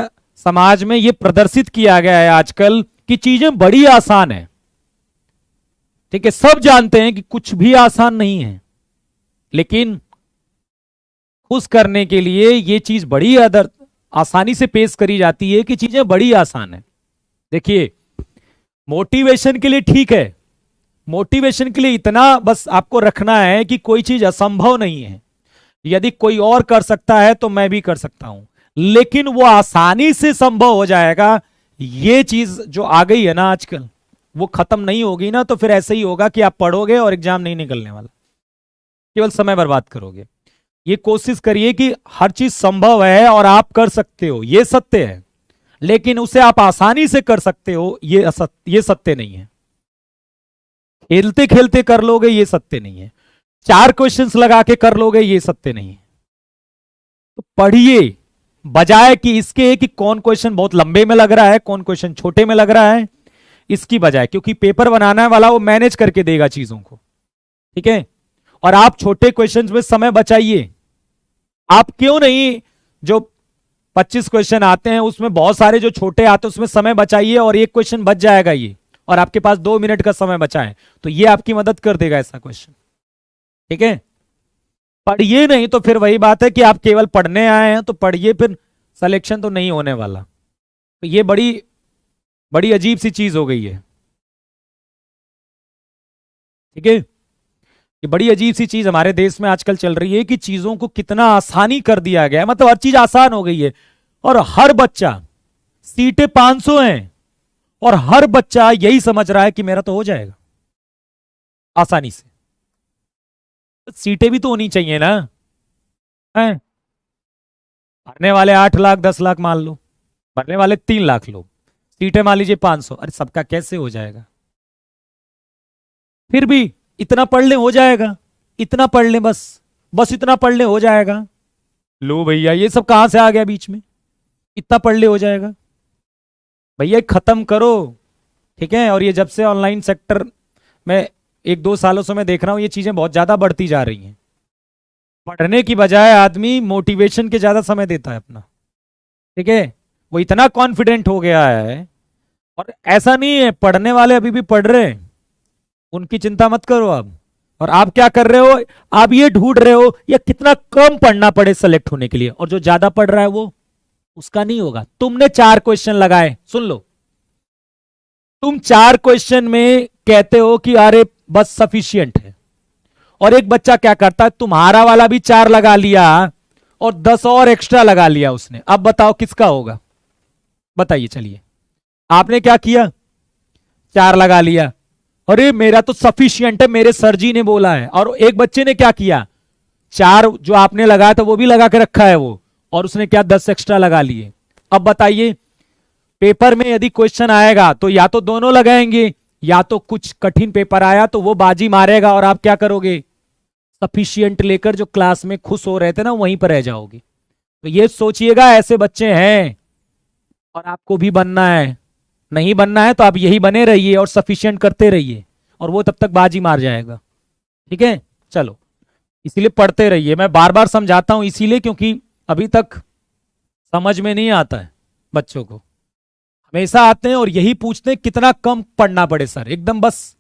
समाज में यह प्रदर्शित किया गया है आजकल कि चीजें बड़ी आसान है। ठीक है, सब जानते हैं कि कुछ भी आसान नहीं है, लेकिन खुश करने के लिए यह चीज बड़ी आसानी से पेश करी जाती है कि चीजें बड़ी आसान है। देखिए, मोटिवेशन के लिए ठीक है, मोटिवेशन के लिए इतना बस आपको रखना है कि कोई चीज असंभव नहीं है, यदि कोई और कर सकता है तो मैं भी कर सकता हूं, लेकिन वो आसानी से संभव हो जाएगा। ये चीज जो आ गई है ना आजकल, वो खत्म नहीं होगी ना, तो फिर ऐसे ही होगा कि आप पढ़ोगे और एग्जाम नहीं निकलने वाला, केवल समय बर्बाद करोगे। ये कोशिश करिए कि हर चीज संभव है और आप कर सकते हो, ये सत्य है, लेकिन उसे आप आसानी से कर सकते हो, ये सत्य नहीं है। खेलते खेलते कर लोगे, ये सत्य नहीं है। 4 क्वेश्चंस लगा के कर लोगे, ये सत्य नहीं है। तो पढ़िए, बजाय कि इसके कि कौन क्वेश्चन बहुत लंबे में लग रहा है, कौन क्वेश्चन छोटे में लग रहा है, इसकी बजाय, क्योंकि पेपर बनाने वाला वो मैनेज करके देगा चीजों को। ठीक है, और आप छोटे क्वेश्चंस में समय बचाइए। आप क्यों नहीं, जो 25 क्वेश्चन आते हैं उसमें बहुत सारे जो छोटे आते हैं उसमें समय बचाइए, और एक क्वेश्चन बच जाएगा ये, और आपके पास 2 मिनट का समय बचा है, तो ये आपकी मदद कर देगा ऐसा क्वेश्चन। ठीक है, पढ़िए नहीं तो फिर वही बात है कि आप केवल पढ़ने आए हैं, तो पढ़िए, फिर सिलेक्शन तो नहीं होने वाला। तो ये बड़ी बड़ी अजीब सी चीज हो गई है। ठीक है, ये बड़ी अजीब सी चीज हमारे देश में आजकल चल रही है कि चीजों को कितना आसानी कर दिया गया है, मतलब हर चीज आसान हो गई है, और हर बच्चा, सीटें 500 हैं और हर बच्चा यही समझ रहा है कि मेरा तो हो जाएगा आसानी से। सीटें भी तो होनी चाहिए ना, हैं? भरने वाले 8 लाख 10 लाख मान लो, भरने वाले 3 लाख लोग, सीटें मान लीजिए 500, अरे सबका कैसे हो जाएगा? फिर भी इतना पढ़ ले हो जाएगा, इतना पढ़ ले, बस इतना पढ़ ले हो जाएगा। लो भैया, ये सब कहां से आ गया बीच में? इतना पढ़ ले हो जाएगा भैया, खत्म करो। ठीक है, और ये जब से ऑनलाइन सेक्टर में 1-2 सालों से मैं देख रहा हूं, ये चीजें बहुत ज्यादा बढ़ती जा रही हैं। पढ़ने की बजाय आदमी मोटिवेशन के ज्यादा समय देता है अपना। ठीक है, वो इतना कॉन्फिडेंट हो गया है, और ऐसा नहीं है, पढ़ने वाले अभी भी पढ़ रहे हैं, उनकी चिंता मत करो आप। और आप क्या कर रहे हो, आप ये ढूंढ रहे हो या कितना कम पढ़ना पड़े सेलेक्ट होने के लिए, और जो ज्यादा पढ़ रहा है वो, उसका नहीं होगा। तुमने 4 क्वेश्चन लगाए, सुन लो, तुम 4 क्वेश्चन में कहते हो कि अरे बस सफिशियंट है, और एक बच्चा क्या करता है, तुम्हारा वाला भी 4 लगा लिया और 10 और एक्स्ट्रा लगा लिया उसने। अब बताओ किसका होगा? बताइए, चलिए, आपने क्या किया? 4 लगा लिया, अरे मेरा तो सफिशियंट है, मेरे सर जी ने बोला है। और एक बच्चे ने क्या किया, 4 जो आपने लगाया था वो भी लगा के रखा है वो, और उसने क्या 10 एक्स्ट्रा लगा लिए। अब बताइए, पेपर में यदि क्वेश्चन आएगा तो या तो दोनों लगाएंगे या तो कुछ कठिन पेपर आया तो वो बाजी मारेगा और आप क्या करोगे, सफिशिएंट लेकर जो क्लास में खुश हो रहे थे ना वहीं पर रह जाओगे। तो ये सोचिएगा ऐसे बच्चे हैं और आपको भी बनना है। नहीं बनना है तो आप यही बने रहिए और सफिशिएंट करते रहिए और वो तब तक बाजी मार जाएगा। ठीक है, चलो इसीलिए पढ़ते रहिए। मैं बार बार समझाता हूं इसीलिए क्योंकि अभी तक समझ में नहीं आता है बच्चों को। हमेशा आते हैं और यही पूछते हैं कितना कम पढ़ना पड़े सर, एकदम बस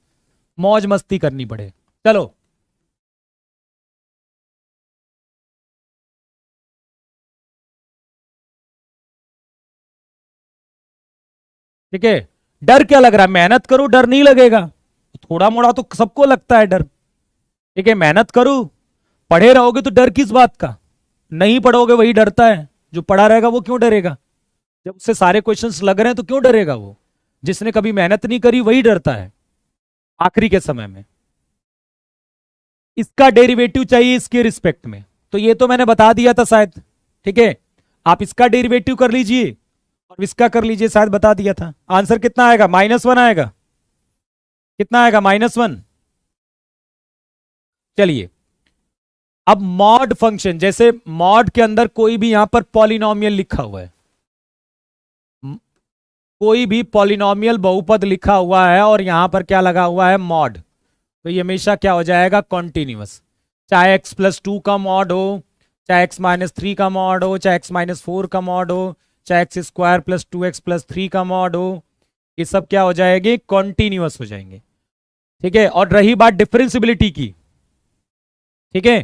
मौज मस्ती करनी पड़े। चलो ठीक है, डर क्या लग रहा है, मेहनत करो डर नहीं लगेगा। थोड़ा मोड़ा तो सबको लगता है डर। ठीक है, मेहनत करो, पढ़े रहोगे तो डर किस बात का। नहीं पढ़ोगे वही डरता है, जो पढ़ा रहेगा वो क्यों डरेगा। जब उससे सारे क्वेश्चंस लग रहे हैं तो क्यों डरेगा वो। जिसने कभी मेहनत नहीं करी वही डरता है आखिरी के समय में। इसका डेरिवेटिव चाहिए इसके रिस्पेक्ट में, तो ये तो मैंने बता दिया था शायद। ठीक है, आप इसका डेरिवेटिव कर लीजिए और इसका कर लीजिए, शायद बता दिया था। आंसर कितना आएगा, -1 आएगा। कितना आएगा, -1। चलिए अब मॉड फंक्शन, जैसे मॉड के अंदर कोई भी यहां पर पॉलिनोमियल लिखा हुआ है, कोई भी पॉलिनोमियल बहुपद लिखा हुआ है और यहां पर क्या लगा हुआ है, मॉड, तो ये हमेशा क्या हो जाएगा, कॉन्टिन्यूअस। चाहे x+2 का मॉड हो, चाहे x-3 का मॉड हो, चाहे x-4 का मॉड हो, चाहे x² + 2x+3 का मॉड हो, ये सब क्या हो जाएंगे, कॉन्टिन्यूअस हो जाएंगे। ठीक है, और रही बात डिफरेंशियबिलिटी की, ठीक है,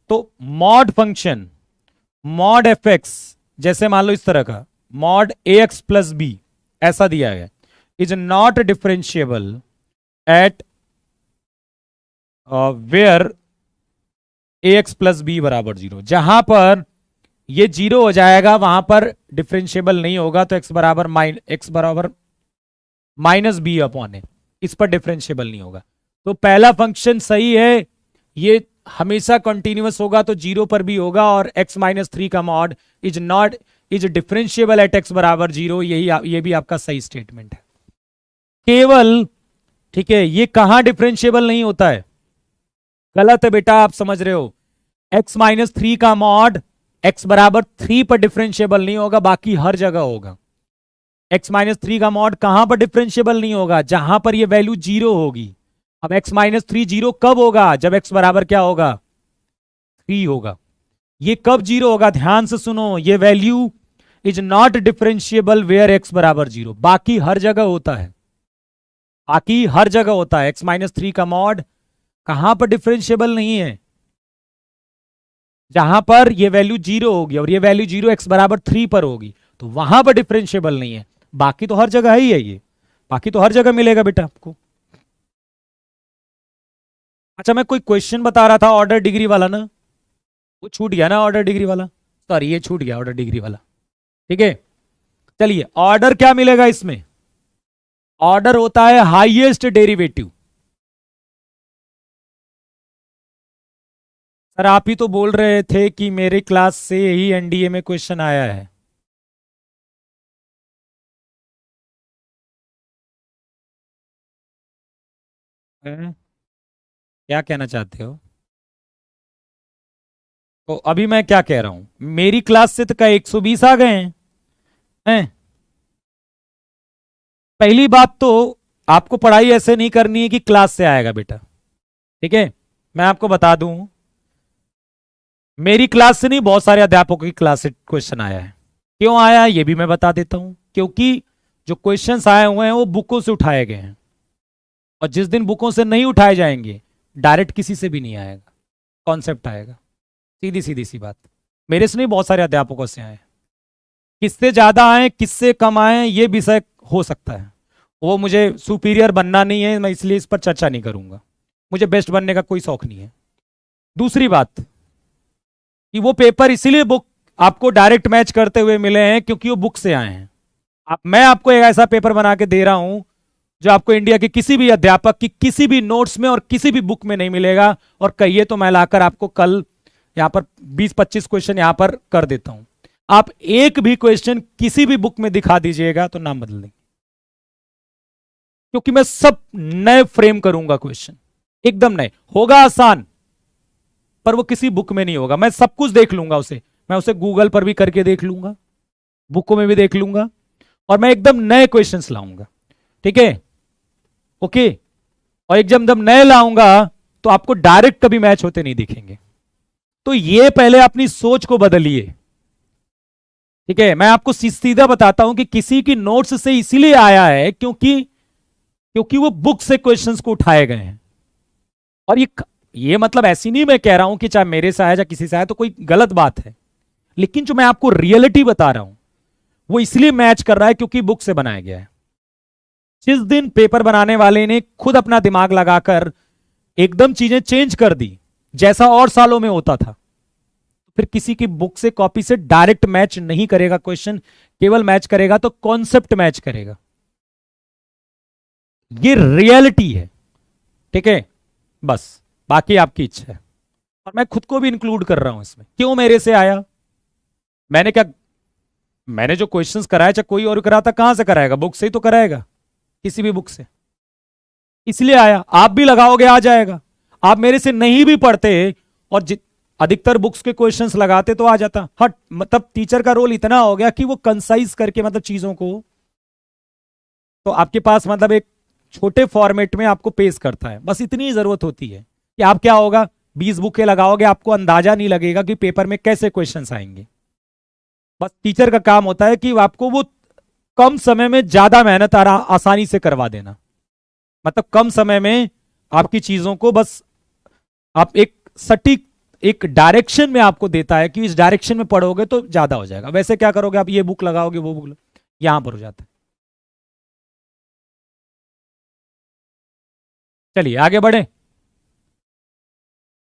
तो मॉड फंक्शन मॉड fx, जैसे मान लो इस तरह का मॉड ax + b ऐसा दिया गया, is not differentiable at where ax + b = 0। जहां पर ये 0 हो जाएगा वहां पर डिफरेंशिएबल नहीं होगा, तो x बराबर -b/a, इस पर डिफरेंशिएबल नहीं होगा। तो पहला फंक्शन सही है, ये हमेशा कंटिन्यूअस होगा तो 0 पर भी होगा, और x-3 का mod is differentiable eight x = 0, ये भी आपका सही स्टेटमेंट है। केवल, ठीक है, ये कहां डिफरेंशिएबल नहीं होता है, गलत है बेटा, आप समझ रहे हो। x-3 का मॉड x = 3 पर डिफरेंशिएबल नहीं होगा, बाकी हर जगह होगा। x-3 का मॉड कहां पर डिफरेंशिएबल नहीं होगा, जहां पर ये वैल्यू 0 होगी। अब x-3 0 कब होगा, जब x बराबर क्या होगा, 3 होगा। ये कब 0 होगा, ध्यान से सुनो, ये value is not differentiable where x = 0, बाकी हर जगह होता है, बाकी हर जगह होता है। x-3 का मॉड कहां पर डिफरेंशिएबल नहीं है, जहां पर ये वैल्यू 0 होगी और ये वैल्यू 0 x = 3 पर होगी, तो वहां पर डिफरेंशिएबल नहीं है। बाकी तो हर जगह ही है, ये बाकी तो हर जगह मिलेगा बेटा आपको। अच्छा, मैं कोई क्वेश्चन बता रहा था ऑर्डर डिग्री वाला ना, वो छूट गया ना, ऑर्डर डिग्री वाला, सॉरी ये छूट गया ऑर्डर डिग्री वाला। ठीक है, चलिए ऑर्डर क्या मिलेगा इसमें, ऑर्डर होता है हाईएस्ट डेरिवेटिव। सर आप ही तो बोल रहे थे कि मेरी क्लास से ही एनडीए में क्वेश्चन आया है। क्या कहना चाहते हो। तो अभी मैं क्या कह रहा हूं, मेरी क्लास से तो क्या 120 आ गए हैं। पहली बात तो आपको पढ़ाई ऐसे नहीं करनी है कि क्लास से आएगा बेटा। ठीक है, मैं आपको बता दूं, मेरी क्लास से नहीं, बहुत सारे अध्यापकों की क्लास से क्वेश्चन आया है। क्यों आया है ये भी मैं बता देता हूं, क्योंकि जो क्वेश्चंस आए हुए हैं वो बुकों से उठाए गए हैं, और जिस दिन बुकों से नहीं उठाए जाएंगे डायरेक्ट किसी से भी नहीं आएगा, कॉन्सेप्ट आएगा। सीधी सीधी सी बात, मेरे से नहीं, बहुत सारे अध्यापकों से आए। किससे ज्यादा आए किससे कम आए ये विषय हो सकता है, वो मुझे सुपीरियर बनना नहीं है, मैं इसलिए इस पर चर्चा नहीं करूंगा। मुझे बेस्ट बनने का कोई शौक नहीं है। दूसरी बात कि वो पेपर इसीलिए बुक आपको डायरेक्ट मैच करते हुए मिले हैं क्योंकि वो बुक से आए हैं। मैं आपको एक ऐसा पेपर बना के दे रहा हूं जो आपको इंडिया के किसी भी अध्यापक की किसी भी नोट्स में और किसी भी बुक में नहीं मिलेगा, और कहिए तो मैं लाकर आपको कल यहां पर 20-25 क्वेश्चन यहां पर कर देता हूं। आप एक भी क्वेश्चन किसी भी बुक में दिखा दीजिएगा तो नाम बदल देंगे। क्योंकि मैं सब नए फ्रेम करूंगा क्वेश्चन, एकदम नए। होगा आसान, पर वो किसी बुक में नहीं होगा। मैं सब कुछ देख लूंगा उसे, मैं उसे गूगल पर भी करके देख लूंगा, बुकों में भी देख लूंगा, और मैं एकदम नए क्वेश्चंस लाऊंगा। ठीक है, ओके। और एक जब नए लाऊंगा तो आपको डायरेक्ट कभी मैच होते नहीं दिखेंगे। तो ये पहले अपनी सोच को बदलिए। ठीक है, मैं आपको सीधा बताता हूं कि किसी की नोट्स से इसीलिए आया है क्योंकि वो बुक से क्वेश्चंस को उठाए गए हैं। और ये मतलब ऐसी नहीं मैं कह रहा हूं कि चाहे मेरे से आया या किसी से आया तो कोई गलत बात है, लेकिन जो मैं आपको रियलिटी बता रहा हूं वो इसलिए मैच कर रहा है क्योंकि बुक से बनाया गया है। जिस दिन पेपर बनाने वाले ने खुद अपना दिमाग लगाकर एकदम चीजें चेंज कर दी जैसा और सालों में होता था, फिर किसी की बुक से कॉपी से डायरेक्ट मैच नहीं करेगा क्वेश्चन, केवल मैच करेगा तो कॉन्सेप्ट मैच करेगा। ये रियलिटी है। ठीक है, बस बाकी आपकी इच्छा है। और मैं खुद को भी इंक्लूड कर रहा हूं इसमें। क्यों मेरे से आया? मैंने जो क्वेश्चंस कराया चाहे कोई और कराता, कहां से कराएगा? बुक से ही तो कराएगा, किसी भी बुक से। इसलिए आया। आप भी लगाओगे आ जाएगा। आप मेरे से नहीं भी पढ़ते और अधिकतर बुक्स के क्वेश्चंस लगाते तो आ जाता। हट, मतलब टीचर का रोल इतना हो गया कि वो कंसाइज करके मतलब चीजों को, तो आपके पास मतलब एक छोटे फॉर्मेट में आपको पेश करता है। बस इतनी जरूरत होती है कि आप क्या होगा, 20 बुकें लगाओगे, आपको अंदाजा नहीं लगेगा कि पेपर में कैसे क्वेश्चंस आएंगे। बस टीचर का काम होता है कि आपको वो कम समय में ज्यादा मेहनत आसानी से करवा देना। मतलब कम समय में आपकी चीजों को बस आप एक सटीक एक डायरेक्शन में आपको देता है कि इस डायरेक्शन में पढ़ोगे तो ज्यादा हो जाएगा। वैसे क्या करोगे आप, ये बुक लगाओगे वो बुक, यहां पर हो जाता है। चलिए आगे बढ़े।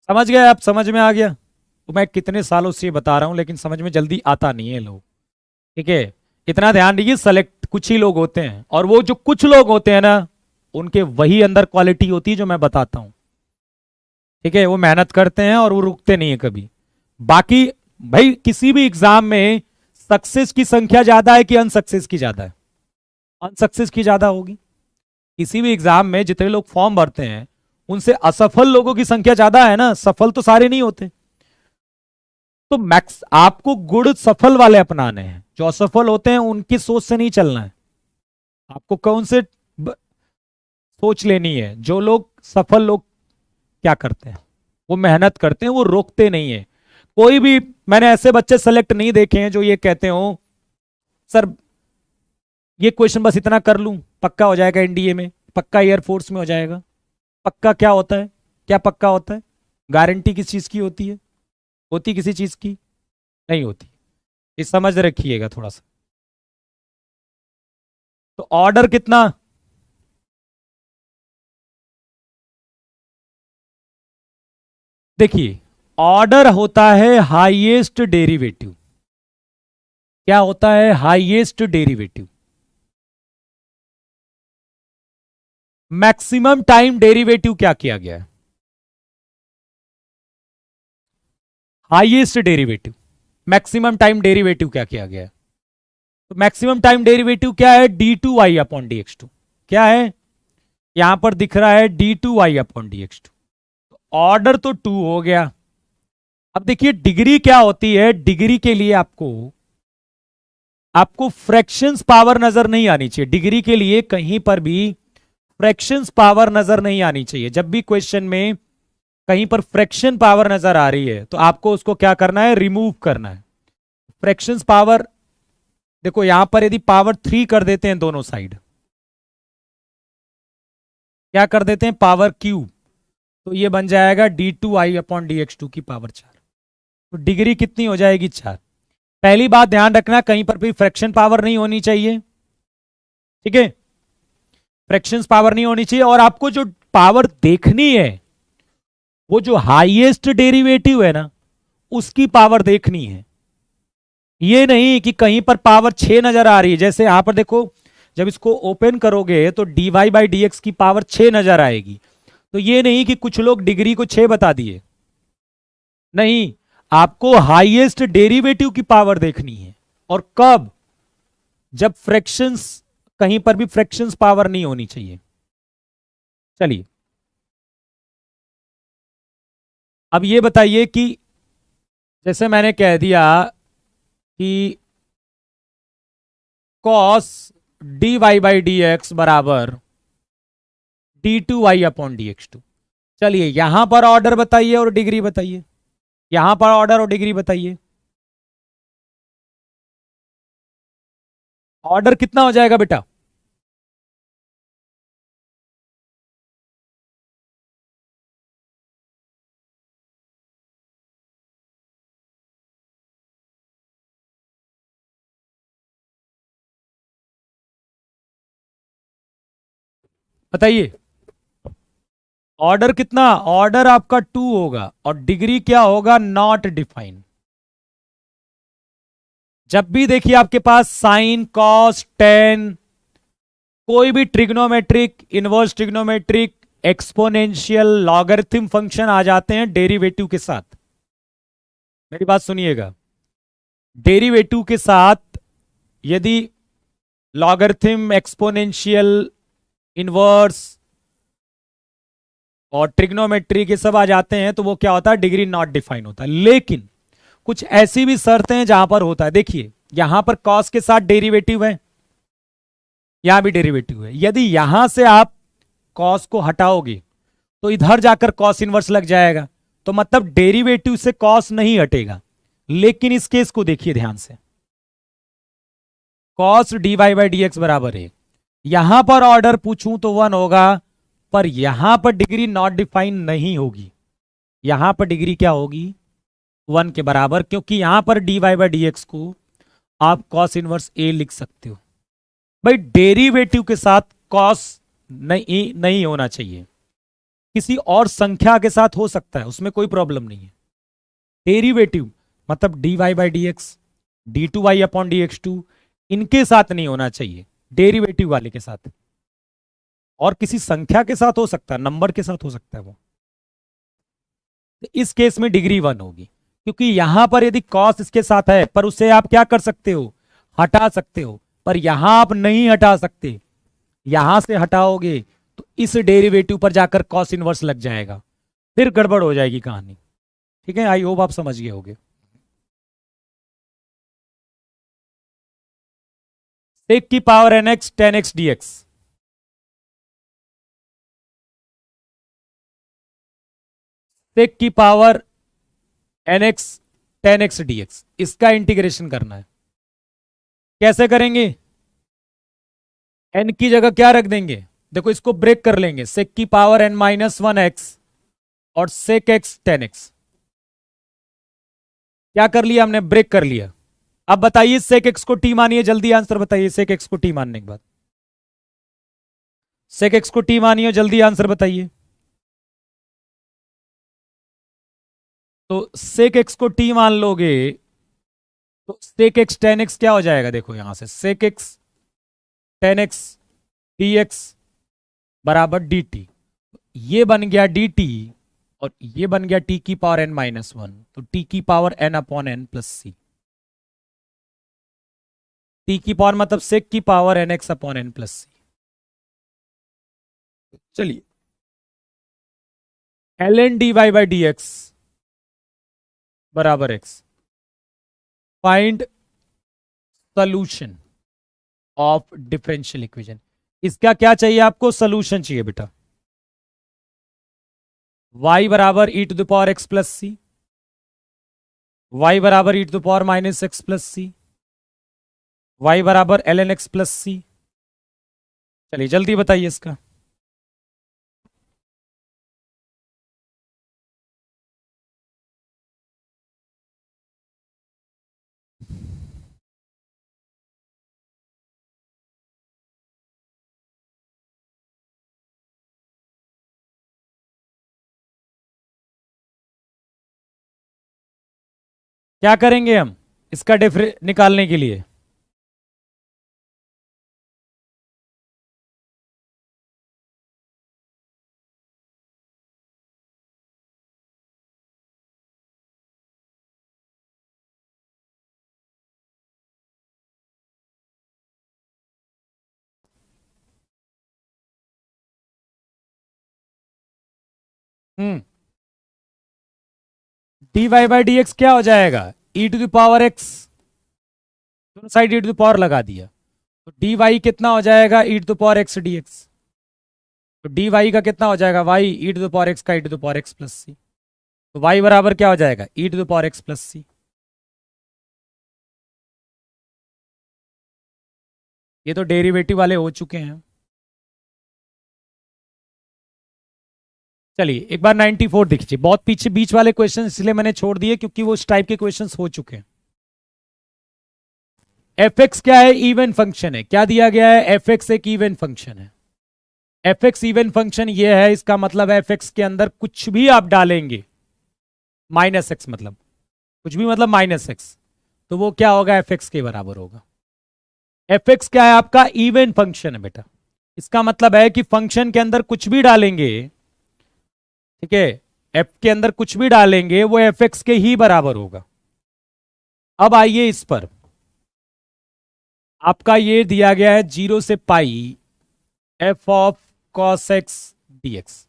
समझ गए आप? समझ में आ गया? तो मैं कितने सालों से बता रहा हूं लेकिन समझ में जल्दी आता नहीं है लोग। ठीक है, इतना ध्यान दीजिए। सेलेक्ट कुछ ही लोग होते हैं, और वो जो कुछ लोग होते हैं ना, उनके वही अंदर क्वालिटी होती है जो मैं बताता हूं। ठीक है, वो मेहनत करते हैं और वो रुकते नहीं है कभी। बाकी भाई किसी भी एग्जाम में सक्सेस की संख्या ज्यादा है कि अनसक्सेस की ज्यादा है? अनसक्सेस की ज्यादा होगी। किसी भी एग्जाम में जितने लोग फॉर्म भरते हैं उनसे असफल लोगों की संख्या ज्यादा है ना, सफल तो सारे नहीं होते। तो मैक्स आपको गुण सफल वाले अपनाने हैं, जो असफल होते हैं उनकी सोच से नहीं चलना है। आपको कौन से सोच लेनी है? जो लोग सफल लोग क्या करते हैं, वो मेहनत करते हैं, वो रोकते नहीं है। कोई भी, मैंने ऐसे बच्चे सेलेक्ट नहीं देखे हैं जो ये कहते हो सर ये क्वेश्चन बस इतना कर लूं पक्का हो जाएगा, एनडीए में पक्का, एयरफोर्स में हो जाएगा पक्का। क्या होता है, क्या पक्का होता है? गारंटी किस चीज की होती है? होती किसी चीज की नहीं होती। ये समझ रखिएगा थोड़ा सा। तो ऑर्डर कितना? देखिए, ऑर्डर होता है हाईएस्ट डेरिवेटिव। क्या होता है? Highest derivative. Maximum time derivative क्या किया गया है? Highest derivative. Maximum time derivative क्या किया गया है? तो मैक्सिमम टाइम डेरिवेटिव क्या है? d2y/dx2। क्या है? यहां पर दिख रहा है d2y/dx2। ऑर्डर तो 2 हो गया। अब देखिए डिग्री क्या होती है। डिग्री के लिए आपको फ्रैक्शंस पावर नजर नहीं आनी चाहिए। डिग्री के लिए कहीं पर भी फ्रैक्शंस पावर नजर नहीं आनी चाहिए। जब भी क्वेश्चन में कहीं पर फ्रैक्शन पावर नजर आ रही है तो आपको उसको क्या करना है? रिमूव करना है। फ्रैक्शंस पावर, देखो यहां पर यदि पावर 3 कर देते हैं दोनों साइड, क्या कर देते हैं? पावर क्यूब, तो ये बन जाएगा d2y/dx2 की पावर 4। तो डिग्री कितनी हो जाएगी? 4। पहली बात ध्यान रखना, कहीं पर भी फ्रैक्शन पावर नहीं होनी चाहिए। ठीक है, फ्रैक्शंस पावर नहीं होनी चाहिए। और आपको जो पावर देखनी है वो जो हाईएस्ट डेरिवेटिव है ना, उसकी पावर देखनी है। ये नहीं कि कहीं पर पावर 6 नजर आ रही है। जैसे यहां पर देखो, जब इसको ओपन करोगे तो dy/dx की पावर 6 नजर आएगी। तो ये नहीं कि कुछ लोग डिग्री को 6 बता दिए, नहीं, आपको हाईएस्ट डेरिवेटिव की पावर देखनी है। और कब? जब फ्रैक्शंस, कहीं पर भी फ्रैक्शंस पावर नहीं होनी चाहिए। चलिए, अब ये बताइए कि जैसे मैंने कह दिया कि cos d Y by D x बराबर d2y/dx2। चलिए यहां पर ऑर्डर बताइए और डिग्री बताइए, यहां पर ऑर्डर और डिग्री बताइए। ऑर्डर कितना हो जाएगा बेटा? बताइए। ऑर्डर कितना? ऑर्डर आपका 2 होगा और डिग्री क्या होगा? Not define. जब भी देखिए आपके पास साइन, कॉस, टेन, कोई भी trigonometric, inverse trigonometric, exponential, logarithm function आ जाते हैं डेरिवेटिव के साथ। मेरी बात सुनिएगा, डेरिवेटिव के साथ यदि लॉगरिथम, एक्सपोनेंशियल, इनवर्स और ट्रिग्नोमेट्री के सब आ जाते हैं तो वो क्या होता है? डिग्री नॉट डिफाइन होता है। लेकिन कुछ ऐसी भी शर्तें हैं जहां पर होता है। देखिए यहां पर कॉस के साथ डेरिवेटिव है, यहां भी डेरिवेटिव है। यदि यहां से आप कॉस को हटाओगे तो इधर जाकर कॉस इनवर्स लग जाएगा, तो मतलब डेरिवेटिव से कॉस नहीं हटेगा। लेकिन इस केस को देखिए ध्यान से, cos d Y by D x बराबर है, यहां पर ऑर्डर पूछूं तो 1 होगा, पर यहां पर डिग्री नॉट डिफाइन नहीं होगी। यहां पर डिग्री क्या होगी? 1 के बराबर, क्योंकि यहां पर d Y by D x को आप कॉस इनवर्स ए लिख सकते हो। भाई डेरिवेटिव के साथ कॉस नहीं नहीं होना चाहिए, किसी और संख्या के साथ हो सकता है, उसमें कोई प्रॉब्लम नहीं है। डेरिवेटिव मतलब d Y by D x, d2y/dx2, इनके साथ नहीं होना चाहिए, डेरिवेटिव वाले के साथ। और किसी संख्या के साथ हो सकता है, नंबर के साथ हो सकता है वो। तो इस केस में डिग्री 1 होगी, क्योंकि यहां पर यदि कॉस इसके साथ है, पर उसे आप क्या कर सकते हो? हटा सकते हो। पर यहां आप नहीं हटा सकते, यहां से हटाओगे तो इस डेरिवेटिव पर जाकर कॉस इनवर्स लग जाएगा, फिर गड़बड़ हो जाएगी कहानी। ठीक है, आई होप आप समझ गए होगे। सेक की power N X tan x D X, sec की power N X tan x D X, इसका इंटीग्रेशन करना है। कैसे करेंगे? एन की जगह क्या रख देंगे? देखो इसको ब्रेक कर लेंगे, सेक की पावर एन माइनस 1 एक्स और सेक एक्स टेन एक्स। क्या कर लिया हमने? ब्रेक कर लिया। अब बताइए सेक एक्स को टी मानिए, जल्दी आंसर बताइए। सेक एक्स को टी मानने के बाद, सेक एक्स को टी मानिए, जल्दी आंसर बताइए। तो सेक एक्स को टी मान लोगे तो सेक एक्स टेन एक्स क्या हो जाएगा? देखो यहां से sec x tan x D x बराबर डी टी, ये बन गया डी टी और ये बन गया टी की पावर एन माइनस 1, तो टी की power N upon N plus C. T की पावर मतलब सेक की power N X upon N plus C. चलिए, L N D Y by D x बराबर X, find solution of differential equation. इसका क्या चाहिए आपको? सोल्यूशन चाहिए बेटा। y बराबर E to the power X plus C, Y बराबर E to the power minus X plus C, Y बराबर L N X plus C. चलिए जल्दी बताइए इसका। क्या करेंगे हम इसका डिफरे निकालने के लिए? D Y by D x क्या हो जाएगा, E to the power X, दोनों side E to the power लगा दिया, तो डी वाई कितना हो जाएगा, E to the power X D X. तो डी वाई का कितना हो जाएगा, Y E to the power X का E to the power X plus सी। तो वाई बराबर क्या हो जाएगा, E to the power X plus सी। ये तो डेरिवेटिव वाले हो चुके हैं। चलिए एक बार 94 देखिए, बहुत पीछे बीच वाले क्वेश्चन इसलिए मैंने छोड़ दिए क्योंकि वो इस टाइप के क्वेश्चंस हो चुके हैं। एफ एक्स क्या है, इवन फंक्शन है। क्या दिया गया है, एफ एक्स एक इवन फंक्शन है। एफ एक्स इवन फंक्शन ये है, इसका मतलब एफ एक्स के अंदर कुछ भी आप डालेंगे, माइनस एक्स मतलब कुछ भी मतलब माइनस एक्स, तो वो क्या होगा, एफ एक्स के बराबर होगा। एफ एक्स क्या है, आपका इवन फंक्शन है बेटा। इसका मतलब है कि फंक्शन के अंदर कुछ भी डालेंगे, ठीक है, एफ के अंदर कुछ भी डालेंगे वो एफ एक्स के ही बराबर होगा। अब आइए इस पर, आपका ये दिया गया है 0 से pi F of cos X D X.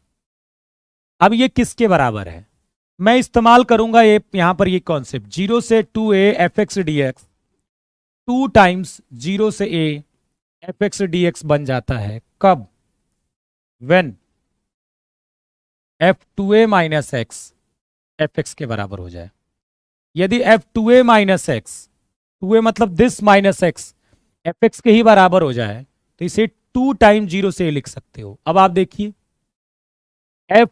अब ये किसके बराबर है, मैं इस्तेमाल करूंगा ये यहां पर ये कॉन्सेप्ट, 0 से 2a F X D X, 2 times 0 से a F X D X बन जाता है। कब, when F two A minus X F X के बराबर हो जाए। यदि F two A minus X, two A मतलब this minus X, F X के ही बराबर हो जाए तो इसे 2 टाइम 0 से लिख सकते हो। अब आप देखिए, एफ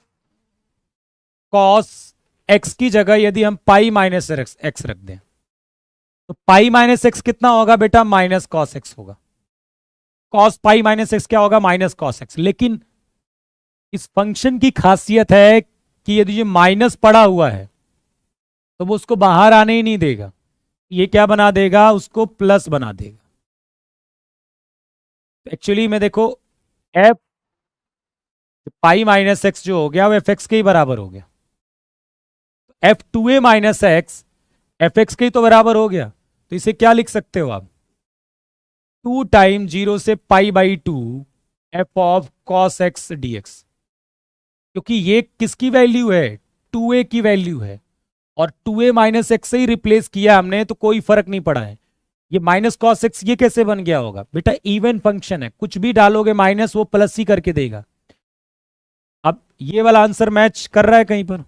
कॉस एक्स की जगह यदि हम पाई माइनस एक्स रख दें तो पाई माइनस एक्स कितना होगा बेटा, माइनस कॉस एक्स होगा। कॉस पाई माइनस एक्स क्या होगा, माइनस कॉस एक्स। लेकिन इस फंक्शन की खासियत है कि यदि ये माइनस पड़ा हुआ है तो वो उसको बाहर आने ही नहीं देगा, ये क्या बना देगा, उसको प्लस बना देगा। एक्चुअली में देखो, एफ पाई माइनस एक्स जो हो गया वो एफ एक्स के ही बराबर हो गया, F two A minus X F X के ही तो बराबर हो गया। तो इसे क्या लिख सकते हो आप, 2 टाइम 0 से पाई by 2 F of cos X D x, क्योंकि ये किसकी वैल्यू है, 2a की वैल्यू है, और 2a माइनस एक्स से ही रिप्लेस किया हमने तो कोई फर्क नहीं पड़ा है। ये माइनस कॉस एक्स ये कैसे बन गया होगा बेटा, इवन फंक्शन है, कुछ भी डालोगे माइनस वो प्लस ही करके देगा। अब ये वाला आंसर मैच कर रहा है कहीं पर,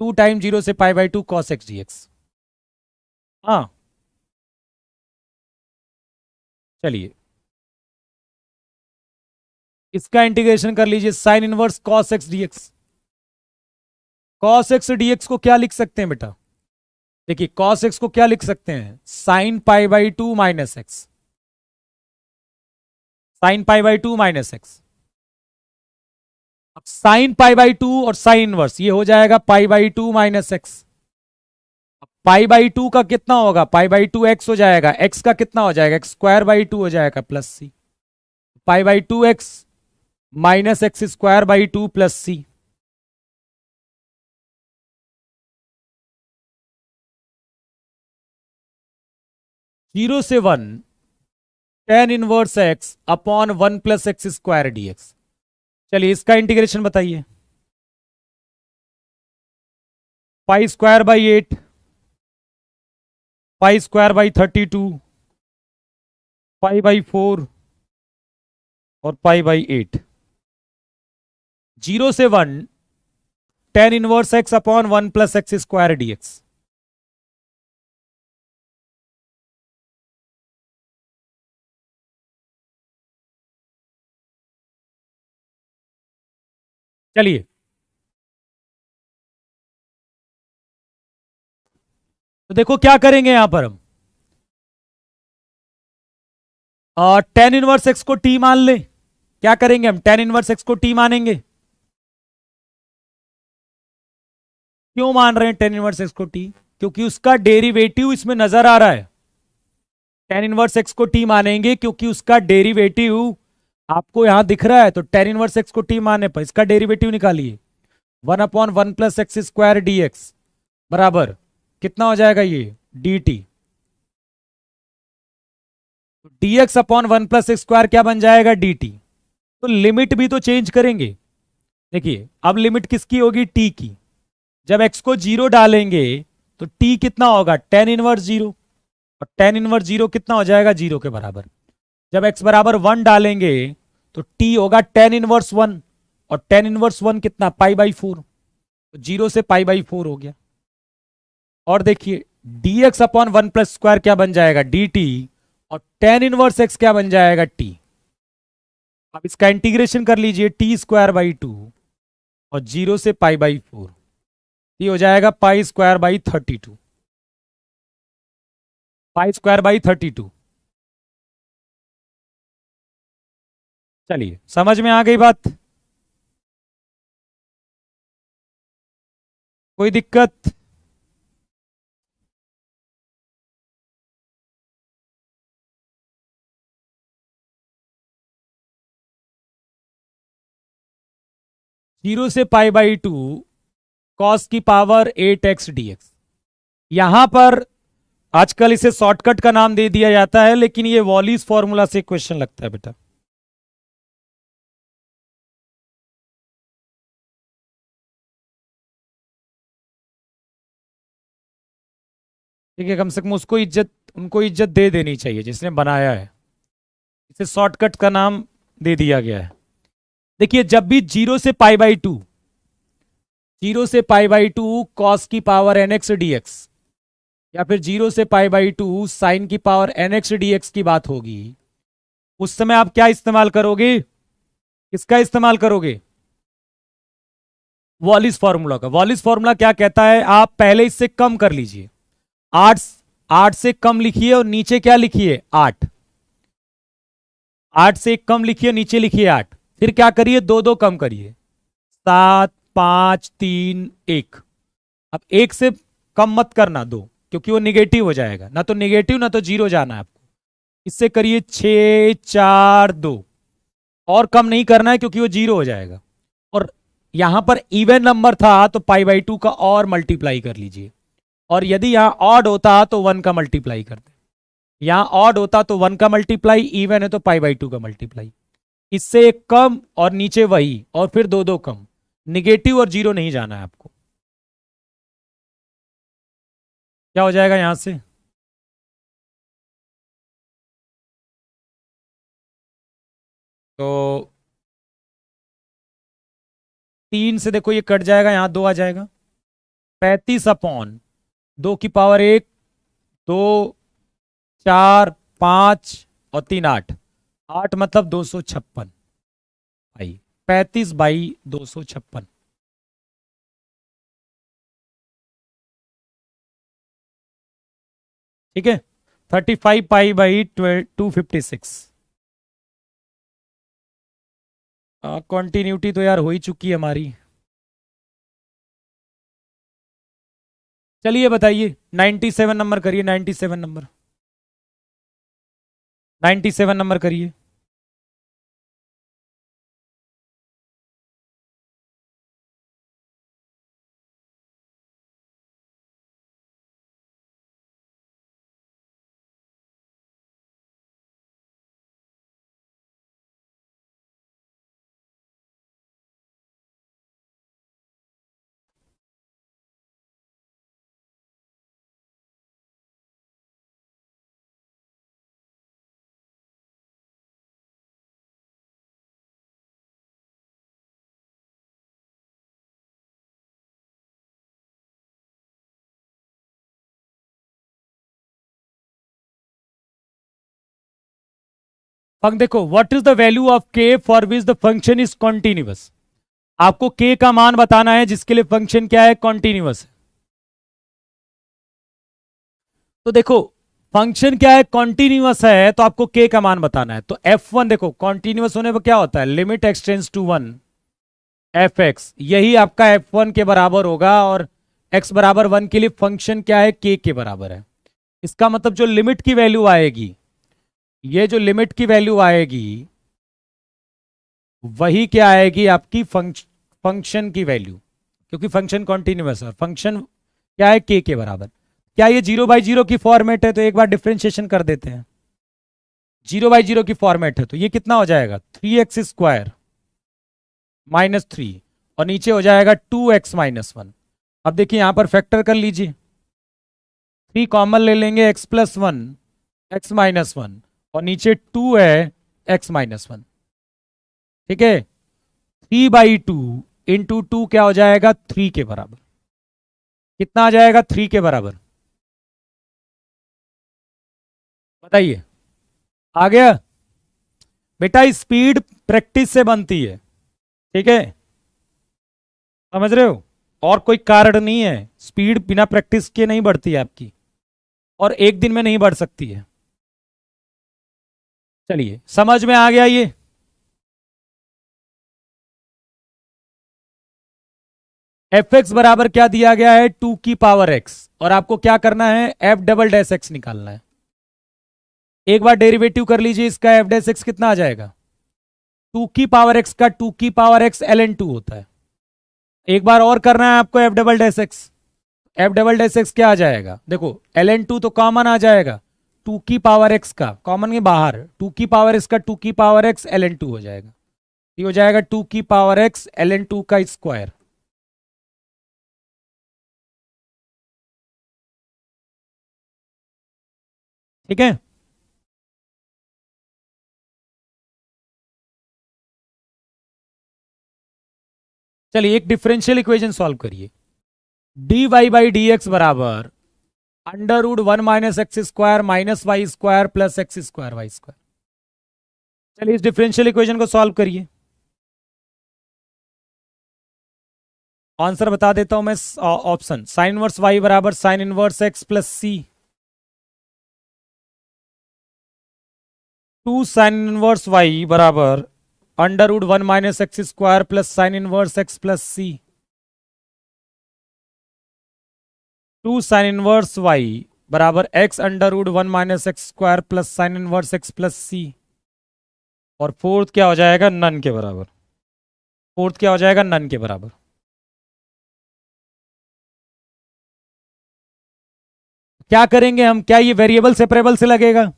2 टाइम 0 से पाई by 2 cos X D x. हाँ चलिए इसका इंटीग्रेशन कर लीजिए, sine inverse cos X D x. Cos X D x को क्या लिख सकते हैं बेटा, देखिए कॉस एक्स को क्या लिख सकते हैं, sine pi by 2 minus x, sine pi by 2 minus x. अब साइन पाई बाई 2 और साइन इनवर्स ये हो जाएगा पाई by 2 minus x. Pi by 2 का कितना होगा, पाई बाई 2 एक्स हो जाएगा, एक्स का कितना हो जाएगा, एक्स स्क्वायर बाई 2 हो जाएगा plus c. Pi by 2 x minus x square by 2 plus c. Zero से 1 tan inverse x upon 1 plus x square d x. चलिए इसका इंटीग्रेशन बताइए, pi square by 8, pi square by 32, pi by 4 और pi by 8। 0 से 1 tan inverse x upon 1 plus x square d x. चलिए तो देखो क्या करेंगे यहां पर हम, टेन इनवर्स एक्स को टी मान ले। क्या करेंगे हम, टेन इनवर्स एक्स को टी मानेंगे। क्यों मान रहे हैं टेन इनवर्स एक्स को टी, क्योंकि उसका डेरिवेटिव इसमें नजर आ रहा है। टेन इनवर्स एक्स को टी मानेंगे क्योंकि उसका डेरिवेटिव आपको यहां दिख रहा है, तो टेन इनवर्स एक्स को टी मानने पर इसका डेरिवेटिव निकालिए, 1/1 plus x square d x बराबर कितना हो जाएगा ये D T. D x upon 1 plus x square क्या बन जाएगा डी टी। तो लिमिट भी तो चेंज करेंगे। देखिए अब लिमिट किसकी होगी, टी की। जब एक्स को 0 डालेंगे तो टी कितना होगा, tan इनवर्स 0। और tan इनवर्स 0 कितना हो जाएगा, 0 के बराबर। जब x बराबर 1 डालेंगे तो t होगा tan इनवर्स 1। और tan इनवर्स 1 कितना, पाई/4। तो 0 से पाई/4 हो गया। और देखिए dx अपॉन 1 प्लस स्क्वायर क्या बन जाएगा, dt। और tan इनवर्स x क्या बन जाएगा, t। अब इसका इंटीग्रेशन कर लीजिए, t²/2 और 0 से पाई/4। ये हो जाएगा π²/32। π²/32। चलिए समझ में आ गई बात, कोई दिक्कत। जीरो से π/2 cos की पावर 8x dx। यहां पर आजकल इसे शॉर्टकट का नाम दे दिया जाता है, लेकिन ये वॉलीज फॉर्मूला से क्वेश्चन लगता है बेटा। ठीक है, कम से कम उसको इज्जत, उनको इज्जत दे देनी चाहिए जिसने बनाया है। इसे शॉर्टकट का नाम दे दिया गया है। देखिए जब भी 0 से π/2 कॉस की पावर nx dx, या फिर 0 से π/2 साइन की पावर nx dx की बात होगी, उस समय आप क्या इस्तेमाल करोगे, किसका इस्तेमाल करोगे, वॉलिस फॉर्मूला का। वॉलिस फॉर्मूला क्या कहता है, आप पहले इससे कम कर लीजिए, 8 8 से कम लिखिए और नीचे क्या लिखिए, 8। 8 से कम लिखिए, नीचे लिखिए 8। फिर क्या करिए, 2 2 कम करिए, 7 5 3 1। अब 1 से कम मत करना 2, क्योंकि वो निगेटिव हो जाएगा, ना तो निगेटिव ना तो जीरो जाना है आपको। इससे करिए 6 4 2। और कम नहीं करना है क्योंकि वो 0 हो जाएगा। और यहां पर इवन नंबर था तो π/2 का और मल्टीप्लाई कर लीजिए। और यदि यहां ऑड होता तो 1 का मल्टीप्लाई करते। यहां ऑड होता तो 1 का मल्टीप्लाई, इवन है तो π/2 का मल्टीप्लाई। इससे एक कम और नीचे वही, और फिर 2 2 कम। निगेटिव और 0 नहीं जाना है आपको। क्या हो जाएगा यहां से, तो 3 से देखो ये कट जाएगा, यहां 2 आ जाएगा। 35/2 की पावर 1, 2 4 5 और 3 8। 8 मतलब 256 भाई, 35/256। ठीक है, 35π/256। कॉन्टिन्यूटी तो यार हो ही चुकी है हमारी। चलिए बताइए, 97 नंबर करिए, 97 नंबर, 97 नंबर करिए। अब देखो, what is the value of K for which the function is continuous. आपको के का मान बताना है जिसके लिए फंक्शन क्या है, कॉन्टिन्यूअस है। तो देखो फंक्शन क्या है, कॉन्टिन्यूअस है, तो आपको के का मान बताना है। तो f1 देखो कॉन्टिन्यूअस होने पर क्या होता है, limit x tends to 1 fx, यही आपका f1 के बराबर होगा। और x बराबर 1 के लिए फंक्शन क्या है, के बराबर है। इसका मतलब जो लिमिट की वैल्यू आएगी, ये जो लिमिट की वैल्यू आएगी वही क्या आएगी, आपकी फंक्शन की वैल्यू, क्योंकि फंक्शन कॉन्टिन्यूअस है। फंक्शन क्या है, के बराबर। क्या ये 0/0 की फॉर्मेट है, तो एक बार डिफरेंशिएशन कर देते हैं। 0/0 की फॉर्मेट है, तो ये कितना हो जाएगा 3x² -3, और नीचे हो जाएगा 2x-1। अब देखिए यहां पर फैक्टर कर लीजिए, 3 कॉमन ले लेंगे, x+1 x-1, और नीचे 2 है x-1। ठीक है, 3/2 इंटू 2 क्या हो जाएगा 3 के बराबर। कितना आ जाएगा 3 के बराबर, बताइए। आ गया बेटा, स्पीड प्रैक्टिस से बनती है, ठीक है, समझ रहे हो, और कोई कारण नहीं है, स्पीड बिना प्रैक्टिस के नहीं बढ़ती है आपकी, और एक दिन में नहीं बढ़ सकती है। चलिए समझ में आ गया ये। fx बराबर क्या दिया गया है 2 की पावर x, और आपको क्या करना है f डबल डैश x निकालना है। एक बार डेरिवेटिव कर लीजिए इसका, f डैश x कितना आ जाएगा, 2 की पावर x का 2 की पावर x ln 2 होता है। एक बार और करना है आपको f double dash x, f double dash x क्या आ जाएगा, देखो ln 2 तो कॉमन आ जाएगा, 2 की पावर x का कॉमन के बाहर, 2 की पावर x का 2 की पावर x ln 2 हो जाएगा, ये हो जाएगा 2 की पावर x ln 2 का स्क्वायर। ठीक है, चलिए एक डिफरेंशियल इक्वेशन सॉल्व करिए। dy/dx बराबर √1 - x² -y² प्लस x²y²। चलिए इस डिफरेंशियल इक्वेशन को सॉल्व करिए। आंसर बता देता हूं मैं, ऑप्शन साइन इनवर्स y बराबर साइन इनवर्स x प्लस सी, 2 साइन इनवर्स y बराबर √1 - x² plus sine inverse x plus सी, 2 साइन इनवर्स y बराबर x √1 - x² plus sine inverse x plus C, और फोर्थ क्या हो जाएगा नन के बराबर। फोर्थ क्या हो जाएगा नन के बराबर। क्या करेंगे हम, क्या ये वेरिएबल सेपरेबल से लगेगा,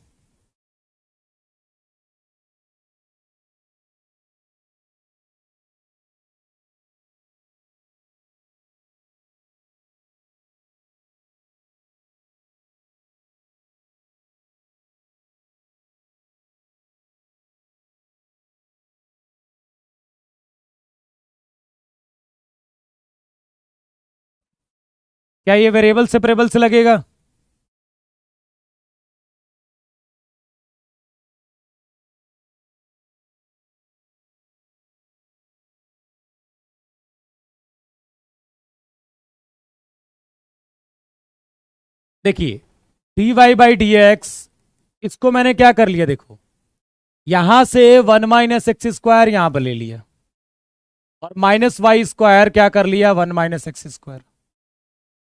क्या ये वेरिएबल सेपरेबल से लगेगा। देखिए dy/dx, इसको मैंने क्या कर लिया देखो, यहां से 1 - x² यहां पर ले लिया, और -y² क्या कर लिया 1 - x²।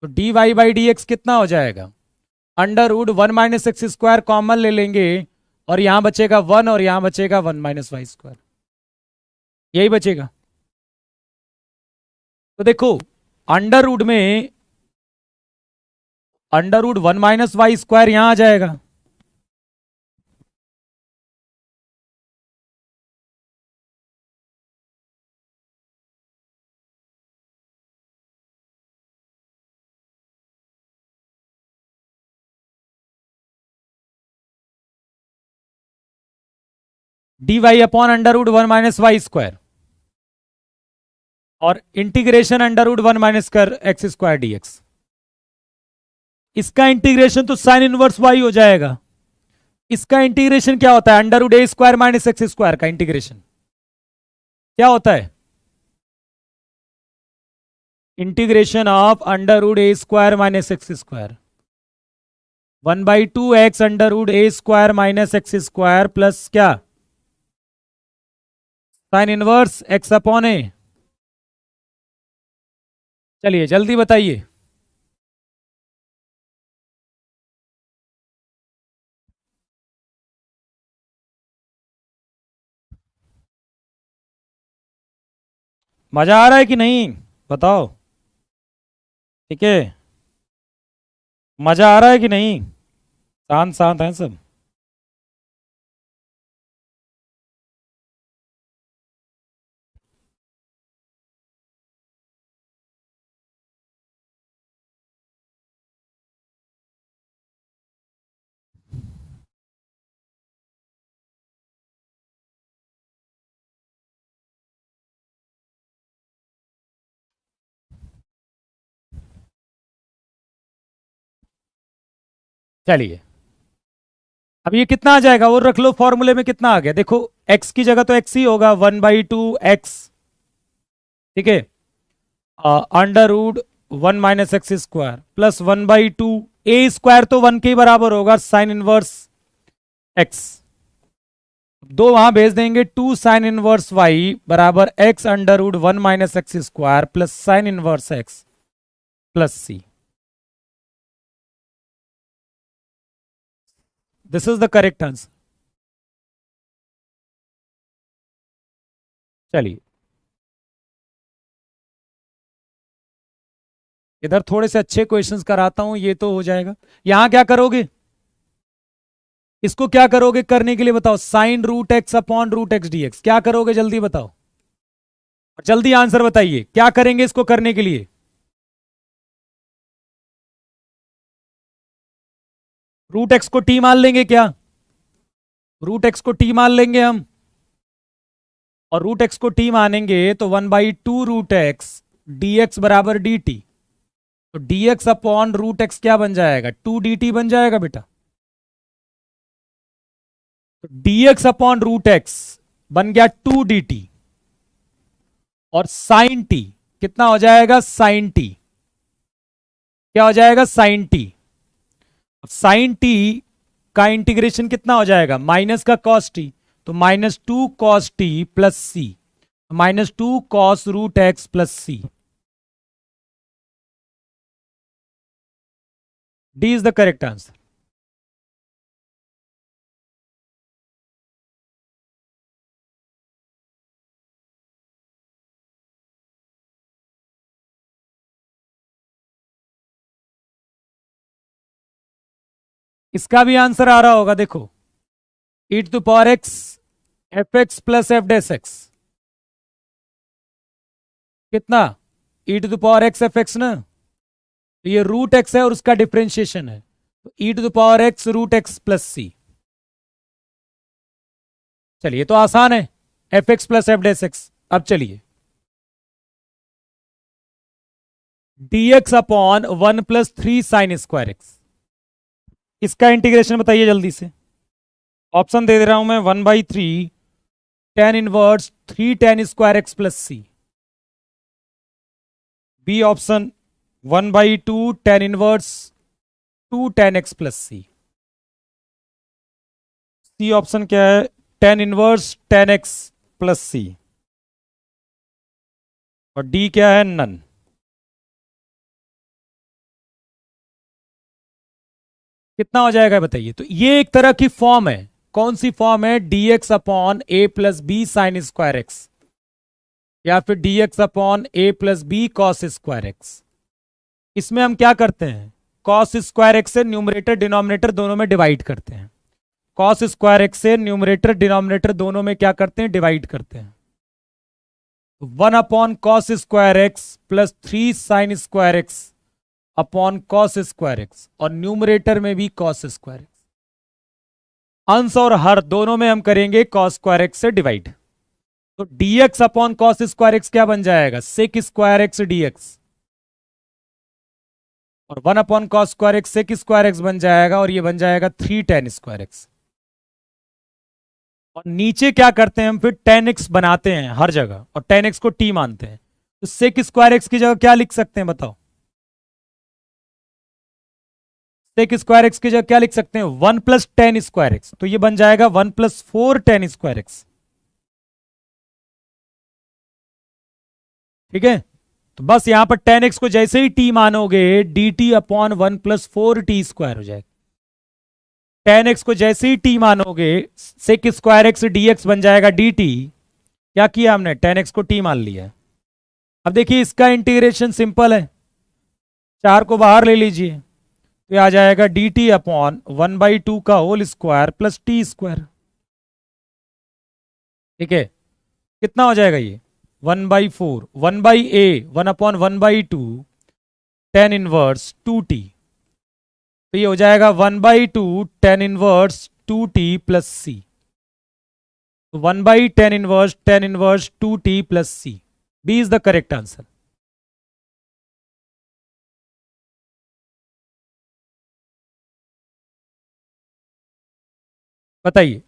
तो dy/dx कितना हो जाएगा, √1 - x² कॉमन ले लेंगे, और यहां बचेगा 1 और यहां बचेगा 1 - y², यही बचेगा। तो देखो अंडर में √1 - y² यहां आ जाएगा, dy/√1 - y², और इंटीग्रेशन √1 - x² dx। इसका इंटीग्रेशन तो साइन इनवर्स y हो जाएगा। इसका इंटीग्रेशन क्या होता है, √a² - x² का इंटीग्रेशन क्या होता है, integration of √a² - x², 1/2x √a² - x² plus क्या साइन इनवर्स x/a। चलिए जल्दी बताइए। मजा आ रहा है कि नहीं, बताओ। ठीक है, मजा आ रहा है कि नहीं, शांत शांत है सब। चलिए, अब ये कितना आ जाएगा वो रख लो, फॉर्मूले में कितना आ गया देखो, x की जगह तो x ही होगा, 1/2x, ठीक है, अंडर रूट 1 - x² प्लस 1/2, ए स्क्वायर तो 1 के बराबर होगा, साइन इनवर्स x, दो वहां भेज देंगे, 2 साइन इनवर्स y बराबर x under root 1 - x² plus sine inverse x plus c। This is the correct answer. चलिए, इधर थोड़े से अच्छे क्वेश्चंस कराता हूं, ये तो हो जाएगा। यहां क्या करोगे, इसको क्या करोगे करने के लिए बताओ, sine root x upon root x dx, क्या करोगे जल्दी बताओ, और जल्दी आंसर बताइए, क्या करेंगे इसको करने के लिए। रूट एक्स को टी मान लेंगे क्या, रूट एक्स को टी मान लेंगे हम, और रूट एक्स को टी मानेंगे तो 1/2 रूट एक्स डी एक्स बराबर डी टी, तो d x upon root x क्या बन जाएगा, 2 dt बन जाएगा बेटा, तो d x upon root x बन गया 2 dt, और साइन टी कितना हो जाएगा, साइन टी क्या हो जाएगा, साइन टी, साइन टी का इंटीग्रेशन कितना हो जाएगा, माइनस का कॉस टी, तो -2 cos t plus C, -2 cos root x plus c, d is the correct answer. इसका भी आंसर आ रहा होगा देखो, e⁻x fx plus f dash x, कितना, e⁻x fx ना, तो ये रूट एक्स है और उसका डिफ्रेंशिएशन है, तो e⁻x root x plus C. चलिए, तो आसान है, F x plus f dash x. अब चलिए, dx upon 1 + 3 sine square x, इसका इंटीग्रेशन बताइए जल्दी से। ऑप्शन दे दे रहा हूं मैं, 1/3 tan inverse 3 tan square X plus सी, B option 1/2 tan inverse 2 tan x plus सी, सी ऑप्शन क्या है, tan inverse tan x plus C, और डी क्या है, नन। कितना हो जाएगा बताइए, तो ये एक तरह की फॉर्म है, कौन सी फॉर्म है, dx अपॉन a plus b sine square x, या फिर dx अपॉन a plus b cos square x. इसमें हम क्या करते हैं, कॉस स्क्वायर एक्स से न्यूमरेटर डिनोमिनेटर दोनों में डिवाइड करते हैं, कॉस स्क्वायर एक्स से न्यूमरेटर डिनोमिनेटर दोनों में क्या करते हैं, डिवाइड करते हैं, 1/cos² plus 3 sine square x upon cos square x, और न्यूमरेटर में भी कॉस स्क्वायर एक्स, अंश और हर दोनों में हम करेंगे कॉस स्क्वायर एक्स से डिवाइड, तो dx upon cos square x क्या बन जाएगा, सेक स्क्वायर एक्स dx, और 1/cos square x sec square x बन जाएगा, और ये बन जाएगा 3 tan स्क्वायर एक्स। और नीचे क्या करते हैं हम, फिर tan x बनाते हैं हर जगह, और tan x को t मानते हैं, तो सेक स्क्वायर एक्स की जगह क्या लिख सकते हैं बताओ, सेक स्क्वायर एक्स की जगह क्या लिख सकते हैं, 1 + tan स्क्वायर एक्स, तो ये बन जाएगा 1 + 4 tan स्क्वायर एक्स, ठीक है। तो बस यहां पर tan x को जैसे ही t मानोगे, dt अपॉन 1 + 4t स्क्वायर हो जाएगा, tan x को जैसे ही t मानोगे, सेक स्क्वायर एक्स dx बन जाएगा dt, क्या किया हमने, tan x को t मान लिया। अब देखिए, इसका इंटीग्रेशन सिंपल है, 4 को बाहर ले लीजिए, तो ये आ जाएगा dt अपॉन 1/2 का whole square plus t square, ठीक है। कितना हो जाएगा ये, 1/4, 1/a 1/1/2 tan इनवर्स 2t, तो ये हो जाएगा 1/2 tan इनवर्स 2t प्लस सी, तो 1/tan inverse 2t plus C, b is the correct answer. बताइए,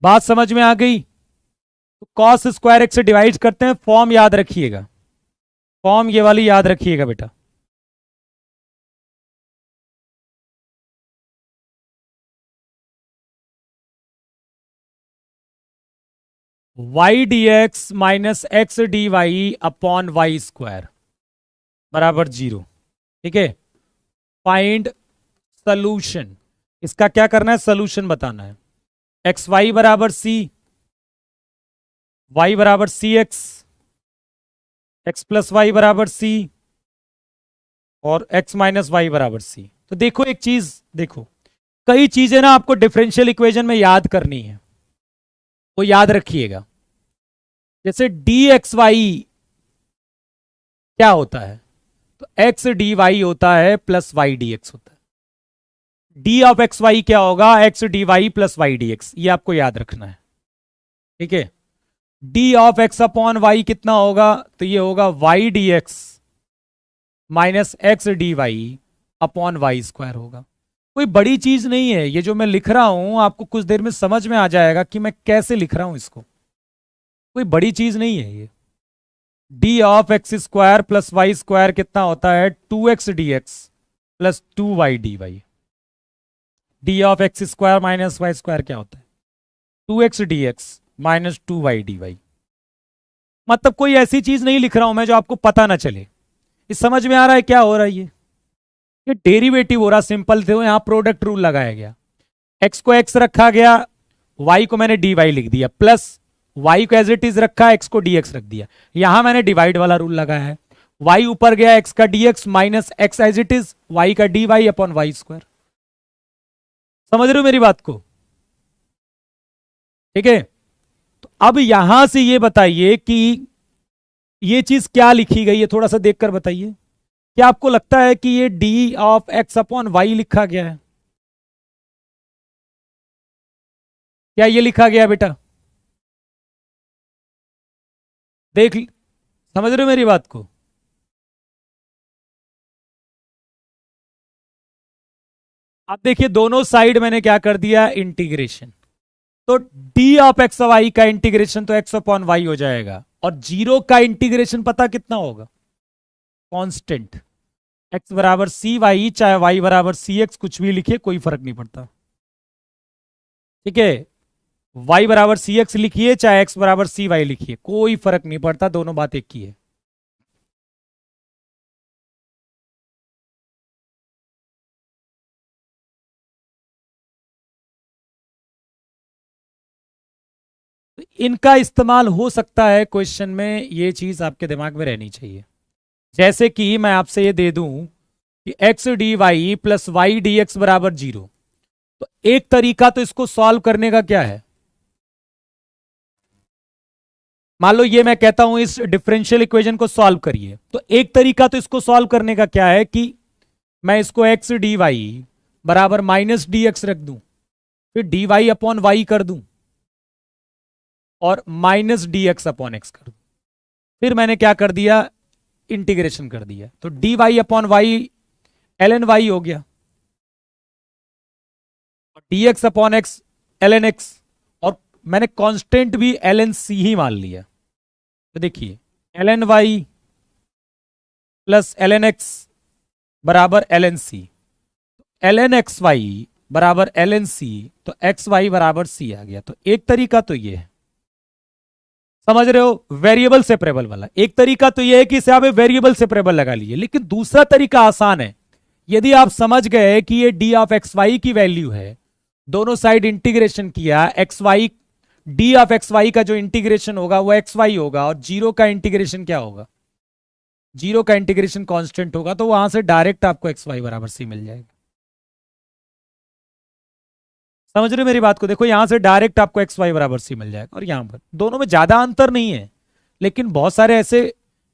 बात समझ में आ गई? तो कॉस स्क्वायर एक्स से डिवाइड करते हैं, फॉर्म याद रखिएगा, फॉर्म ये वाली याद रखिएगा बेटा। Y d x minus x d Y upon Y square बराबर 0। ठीक है, फाइंड सोल्यूशन। इसका क्या करना है, सोल्यूशन बताना है। एक्स वाई बराबर सी, वाई बराबर सी एक्स, एक्स प्लस वाई बराबर सी, और एक्स माइनस वाई बराबर सी। तो देखो एक चीज देखो, कई चीजें ना आपको डिफरेंशियल इक्वेशन में याद करनी है, वो याद रखिएगा। जैसे डी एक्स वाई क्या होता है, तो एक्स डी वाई होता है प्लस वाई डी एक्स होता है। डी ऑफ एक्स वाई क्या होगा, x d y plus y d x, ये आपको याद रखना है। ठीक है, d of x upon y कितना होगा, तो ये होगा y d x minus x d Y upon Y square होगा। कोई बड़ी चीज नहीं है, ये जो मैं लिख रहा हूं आपको कुछ देर में समझ में आ जाएगा कि मैं कैसे लिख रहा हूं इसको, कोई बड़ी चीज नहीं है ये। D of x square plus y square कितना होता है, 2x d x plus 2y d y. D of x square minus y square क्या होता है, 2x d x minus 2y d y. मतलब कोई ऐसी चीज नहीं लिख रहा हूं मैं जो आपको पता ना चले। ये समझ में आ रहा है क्या हो रहा है, ये डेरिवेटिव हो रहा, सिंपल थे, यहां प्रोडक्ट रूल लगाया गया। एक्स को एक्स रखा गया, वाई को मैंने डी वाई लिख दिया, प्लस वाई को एज इट इज रखा, एक्स को डी एक्स रख दिया। यहां मैंने डिवाइड वाला रूल लगाया है, वाई ऊपर गया, एक्स का D x minus X as it is Y का D Y upon Y square. समझ रहे हो मेरी बात को? ठीक है, तो अब यहां से ये बताइए कि ये चीज क्या लिखी गई है, थोड़ा सा देखकर बताइए। क्या आपको लगता है कि ये d of x upon y लिखा गया है? क्या ये लिखा गया बेटा? देख, समझ रहे हो मेरी बात को? अब देखिए दोनों साइड मैंने क्या कर दिया, इंटीग्रेशन। तो डी ऑफ एक्स वाई का इंटीग्रेशन तो एक्स अपॉन वाई हो जाएगा, और जीरो का इंटीग्रेशन पता कितना होगा, कांस्टेंट। एक्स बराबर सी वाई, चाहे वाई बराबर सी एक्स, कुछ भी लिखिए कोई फर्क नहीं पड़ता। ठीक है, वाई बराबर सी एक्स लिखिए, चाहे एक्स बराबर सी वाई लिखिए, कोई फर्क नहीं पड़ता, दोनों बात एक ही है। तो इनका इस्तेमाल हो सकता है क्वेश्चन में, ये चीज आपके दिमाग में रहनी चाहिए। जैसे कि मैं आपसे ये दे दूं कि x d y plus y d x बराबर 0, तो एक तरीका तो इसको सॉल्व करने का क्या है, मान लो ये मैं कहता हूं इस डिफरेंशियल इक्वेशन को सॉल्व करिए, तो एक तरीका तो इसको सॉल्व करने का क्या है कि मैं इसको एक्स डी वाई बराबर माइनस डी एक्स रख दूं, फिर डी वाई अपॉन वाई कर दूं, और minus D x upon x कर दूं। फिर मैंने क्या कर दिया, इंटीग्रेशन कर दिया, तो D Y upon y l N y हो गया, और d x upon x l N x, और मैंने कांस्टेंट भी एल एन सी ही मान लिया। तो देखिए L N Y plus L N X बराबर L N C, L N X Y बराबर एल एन सी, तो एक्स वाई बराबर सी आ गया। तो एक तरीका तो ये है, समझ रहे हो, वेरिएबल सेपरेबल वाला। एक तरीका तो ये है कि इसे आप वेरिएबल सेपरेबल लगा लीजिए, लेकिन दूसरा तरीका आसान है। यदि आप समझ गए कि ये डी ऑफ एक्स वाई की वैल्यू है, दोनों साइड इंटीग्रेशन किया, x y d of x y का जो इंटीग्रेशन होगा वो एक्स वाई होगा, और जीरो का इंटीग्रेशन क्या होगा, जीरो का इंटीग्रेशन कांस्टेंट होगा, तो वहां से डायरेक्ट आपको एक्स वाई बराबर सी मिल जाएगा। समझ रहे हो मेरी बात को? देखो यहां से डायरेक्ट आपको एक्स वाई बराबर सी मिल जाएगा, और यहां पर दोनों में ज्यादा अंतर नहीं है, लेकिन बहुत सारे ऐसे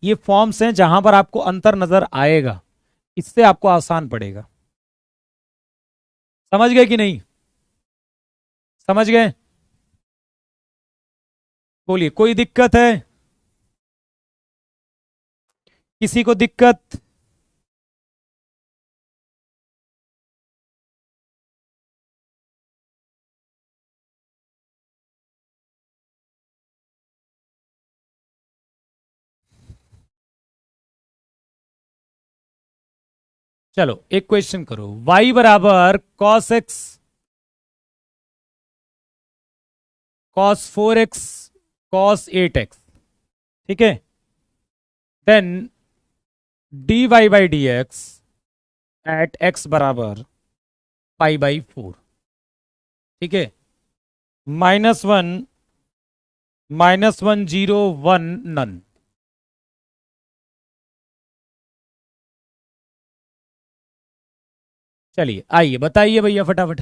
ये फॉर्म्स हैं जहां पर आपको अंतर नजर आएगा, इससे आपको आसान पड़ेगा। समझ गए कि नहीं? समझ गए? बोलिए, कोई दिक्कत है, किसी को दिक्कत? चलो एक क्वेश्चन करो, y बराबर cos x cos 4x cos 8x, ठीक है। Then dy by D x at x बराबर π/4, ठीक है। -1 -1 0 1 नन। चलिए आइए बताइए भैया फटाफट।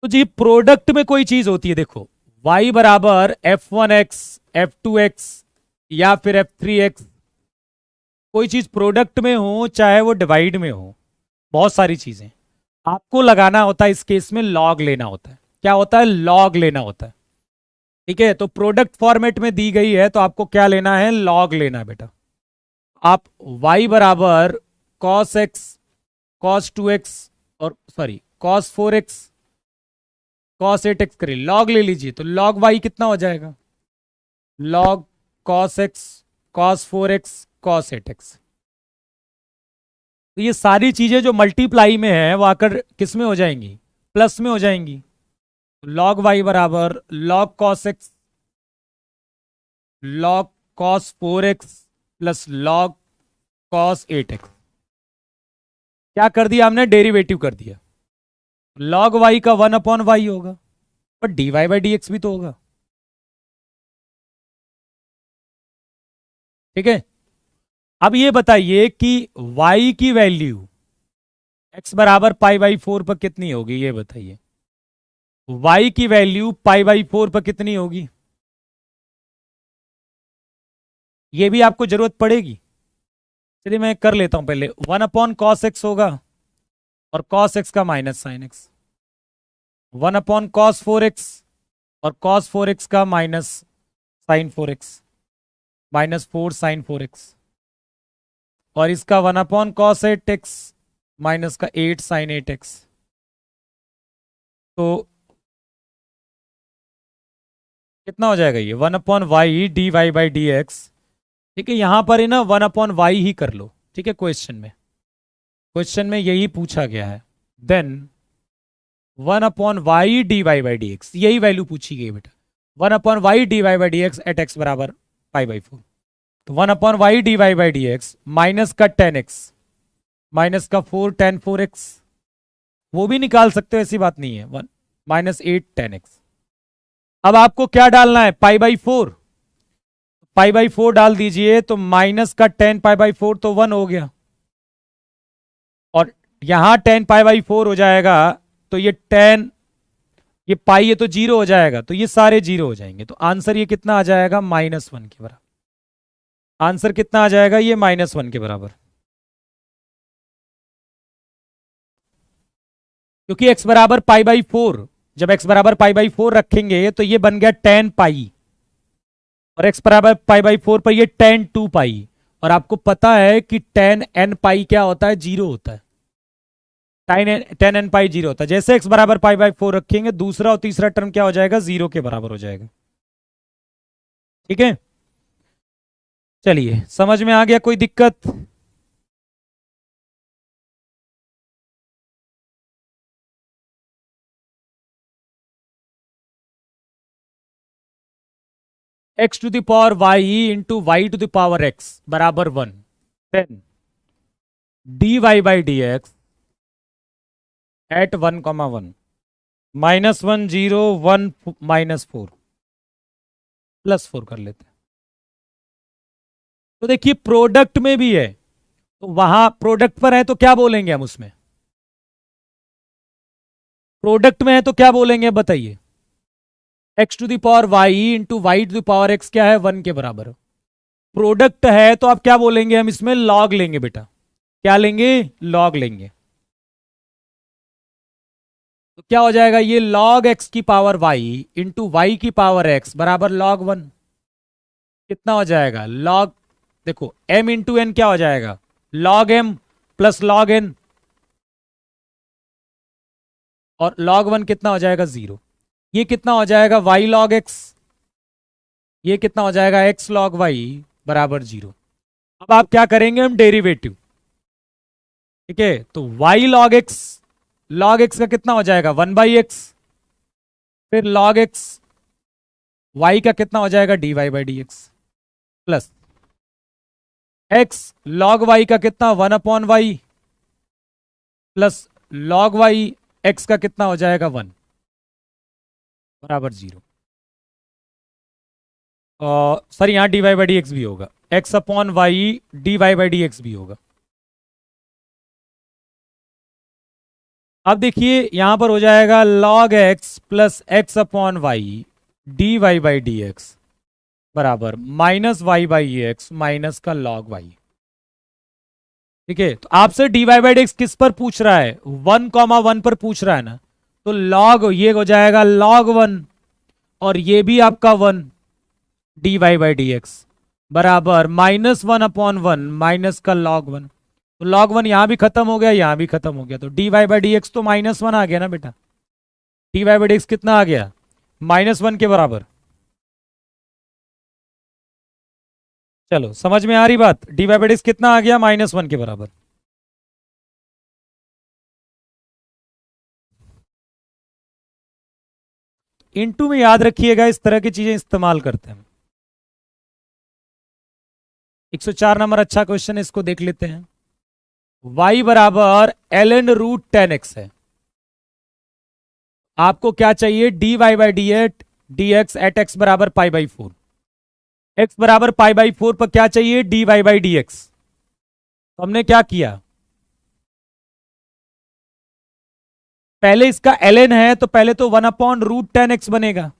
तो जी प्रोडक्ट में कोई चीज होती है, देखो y बराबर f1x f2x या फिर f3x, कोई चीज प्रोडक्ट में हो चाहे वो डिवाइड में हो, बहुत सारी चीजें आपको लगाना होता है। इस केस में लॉग लेना होता है। क्या होता है? लॉग लेना होता है, ठीक है। तो प्रोडक्ट फॉर्मेट में दी गई है तो आपको क्या लेना है? लॉग लेना है बेटा। आप y बराबर cos x cos 2x और sorry cos 4x cos 8x करिए, लॉग ले लीजिए तो log y कितना हो जाएगा? log cos x cos 4x cos 8x। तो ये सारी चीजें जो मल्टीप्लाई में है वो आकर किस में हो जाएंगी? प्लस में हो जाएंगी। log y बराबर log cos x log cos 4x plus log cos 8x। क्या कर दिया हमने? डेरिवेटिव कर दिया। log y का 1/y होगा, पर dy बाई डी एक्स भी तो होगा, ठीक है। अब ये बताइए कि y की वैल्यू x बराबर π/4 पर कितनी होगी? ये बताइए y की वैल्यू π/4 पर कितनी होगी? ये भी आपको जरूरत पड़ेगी। चलिए मैं कर लेता हूं पहले। 1/cos x होगा और cos x का minus sine x, 1/cos 4x और cos 4x का minus sign 4x, -4 sign 4x, और इसका 1/cos 8x माइनस का 8 साइन 8x। तो कितना हो जाएगा ये? 1/y dy by D x, ठीक है। यहां पर है ना 1/y ही कर लो, ठीक है। क्वेश्चन में यही पूछा गया है। Then 1/y dy by D x, यही वैल्यू पूछी गई बेटा। 1/y dy by D x at x बराबर π/4। तो 1/y dy by D x minus का 10x माइनस का 4 tan 4x, वो भी निकाल सकते हो, ऐसी बात नहीं है। -8 tan x। अब आपको क्या डालना है? π/4, π/4 डाल दीजिए तो माइनस का 10 π/4 तो 1 हो गया, और यहां 10 π/4 हो जाएगा तो ये 10 ये पाई ये तो 0 हो जाएगा, तो ये सारे 0 हो जाएंगे। तो आंसर ये कितना आ जाएगा? -1 के बराबर। आंसर कितना आ जाएगा? ये -1 के बराबर, क्योंकि x बराबर π/4, जब x बराबर π/4 रखेंगे तो ये बन गया 10 पाई, और x बराबर π/4 पर ये 10 2 पाई। और आपको पता है कि 10 n पाई क्या होता है? 0 होता है। 10 n पाई 0 होता है। जैसे x बराबर π/4 रखेंगे, दूसरा और तीसरा टर्म क्या हो जाएगा? 0 के बराबर हो जाएगा, ठीक है। चलिए समझ में आ गया? कोई दिक्कत? x to the power y into y to the power x बराबर 1। Then dy by D x at 1,1 -1 0 1 -4 +4 कर लेते हैं। तो देखिए प्रोडक्ट में भी है, तो वहां प्रोडक्ट पर है तो क्या बोलेंगे हम उसमें? प्रोडक्ट में है तो क्या बोलेंगे बताइए? x to the power y into y to the power x क्या है? 1 के बराबर। प्रोडक्ट है तो आप क्या बोलेंगे? हम इसमें लॉग लेंगे बेटा। क्या लेंगे? लॉग लेंगे। तो क्या हो जाएगा? ये log x की पावर y इंटू वाई की पावर x बराबर log 1। कितना हो जाएगा? log, देखो m इंटू एन क्या हो जाएगा? log m plus log n, और log 1 कितना हो जाएगा? 0। ये कितना हो जाएगा? y log x, ये कितना हो जाएगा? x log y बराबर 0। अब आप क्या करेंगे, हम डेरिवेटिव। ठीक है, तो y log x का कितना हो जाएगा 1/x, फिर log x y का कितना हो जाएगा dy/dx, plus x log y का कितना 1/y, plus log y x का कितना हो जाएगा 1 बराबर 0। सर यहां dy/dx भी होगा, x/y dy/dx भी होगा। अब देखिए यहां पर हो जाएगा log x plus x/y dy/dx बराबर -y/x माइनस का log y। ठीक है, तो आपसे dy/dx किस पर पूछ रहा है, 1,1 पर पूछ रहा है ना, तो log ये हो जाएगा log 1 और ये भी आपका 1 dy/dx बराबर -1/1 माइनस का log 1। तो log 1 यहां भी खत्म हो गया, यहां भी खत्म हो गया, तो dy/dx तो -1 आ गया ना बेटा। dy/dx कितना आ गया -1 के बराबर। चलो समझ में आ रही बात, dy/dx कितना आ गया -1 के बराबर। इनटू में याद रखिएगा, इस तरह की चीजें इस्तेमाल करते हैं। 104 नंबर अच्छा क्वेश्चन है, इसको देख लेते हैं। y बराबर ln√10x है, आपको क्या चाहिए dy/dx एट x बराबर π/4, x बराबर π/4 पर क्या चाहिए dy/dx। तो हमने क्या किया, पहले इसका ln है तो पहले तो 1/√10x बनेगा।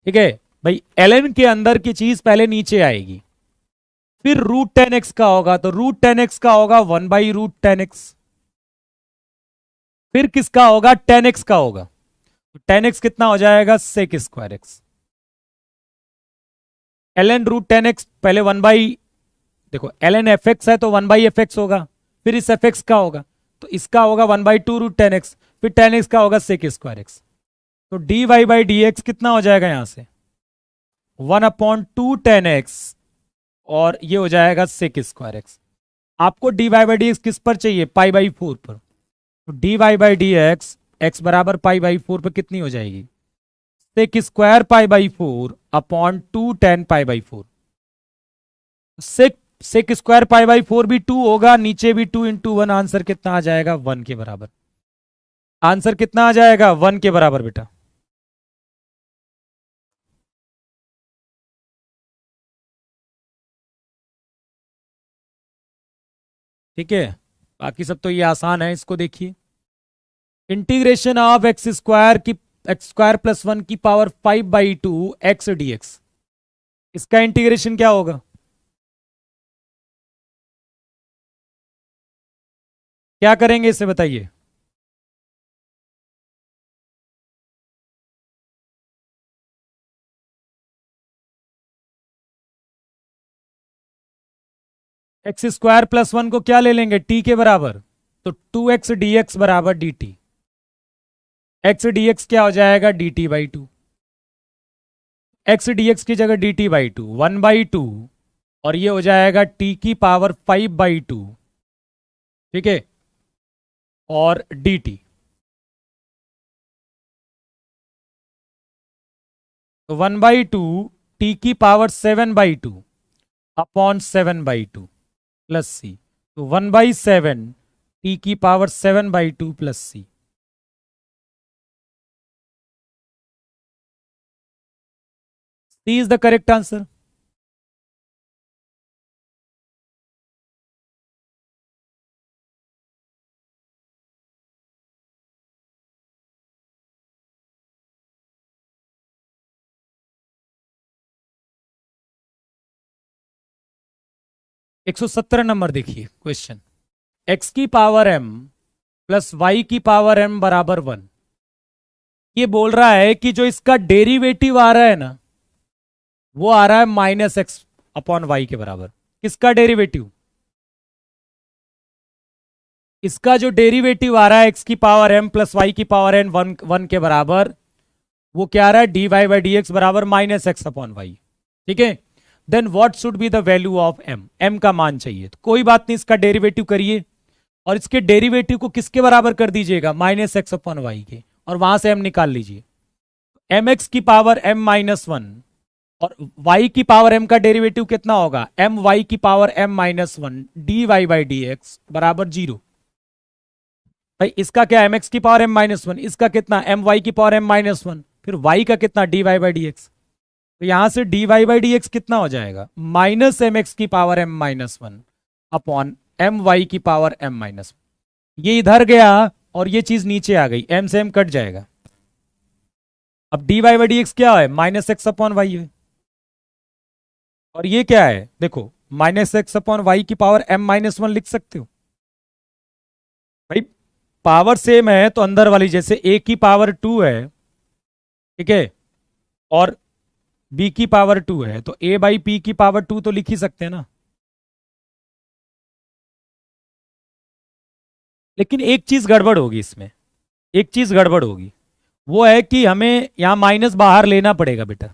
ठीक है भाई, ln के अंदर की चीज पहले नीचे आएगी, फिर √10x का होगा तो √10x का होगा 1/√10x, फिर किसका होगा 10x का होगा, तो 10x कितना हो जाएगा sec²x। ln√10x पहले 1 देखो ln fx है तो 1/fx होगा, फिर इस fx का होगा तो इसका होगा 1/2√10x, फिर 10x का होगा sec²x। तो dy/dx कितना हो जाएगा यहां से 1/2 और ये हो जाएगा sec²x। आपको dy/dx किस पर चाहिए π/4 पर, तो dy/dx x बराबर π/4 पर कितनी हो जाएगी sec² π/4 अपॉन 2 tan π/4। sec² π/4 भी 2 होगा, नीचे भी 2 × 1, आंसर कितना आ जाएगा 1 के बराबर। आंसर कितना आ जाएगा 1 के बराबर बेटा। ठीक है, बाकी सब तो ये आसान है, इसको देखिए। इंटीग्रेशन ऑफ x² प्लस 1 की पावर 5/2 x dx, इसका इंटीग्रेशन क्या होगा, क्या करेंगे इसे बताइए। x² प्लस 1 को क्या ले लेंगे t के बराबर, तो 2x dx बराबर dt, x dx क्या हो जाएगा dt/2, x dx की जगह dt/2 1/2 और ये हो जाएगा t की पावर 5/2। ठीक है, और dt, तो 1/2 t की पावर 7/2 अपॉन 7/2 प्लस सी, तो 1/7 t की power 7/2 plus C. C is the correct answer. एक सौ 17 नंबर देखिए क्वेश्चन, x की पावर m प्लस y की पावर m बराबर 1। ये बोल रहा है कि जो इसका डेरिवेटिव आ रहा है ना, वो आ रहा है -x/y के बराबर। किसका डेरिवेटिव, इसका जो डेरिवेटिव आ रहा है x की पावर m प्लस y की पावर n 1 के बराबर, वो क्या आ रहा है dy/dx बराबर -x/y। ठीक है, then what should be the value of m, m का मान चाहिए। तो कोई बात नहीं, इसका डेरिवेटिव करिए और इसके डेरिवेटिव को किसके बराबर कर दीजिएगा, -x/y के, और वहां से m निकाल लीजिए। mx की पावर m-1 और y की पावर m का डेरिवेटिव कितना होगा, my की पावर m-1 dy/dx बराबर 0। भाई इसका क्या, mx की पावर m-1, इसका कितना my की पावर m-1, फिर y का कितना dy/dx। तो यहां से dy/dx कितना हो जाएगा, -mx की पावर m-1 अपॉन my की पावर m-1। ये इधर गया और ये चीज नीचे आ गई, m से m कट जाएगा। अब dy/dx क्या है, -x/y है, और ये क्या है, देखो -x/y की पावर m-1 लिख सकते हो। भाई पावर सेम है तो अंदर वाली, जैसे a की पावर 2 है, ठीक है, और b की पावर 2 है, तो a/p की पावर 2 तो लिख ही सकते हैं ना। लेकिन एक चीज गड़बड़ होगी इसमें, एक चीज गड़बड़ होगी, वो है कि हमें यहां माइनस बाहर लेना पड़ेगा बेटा।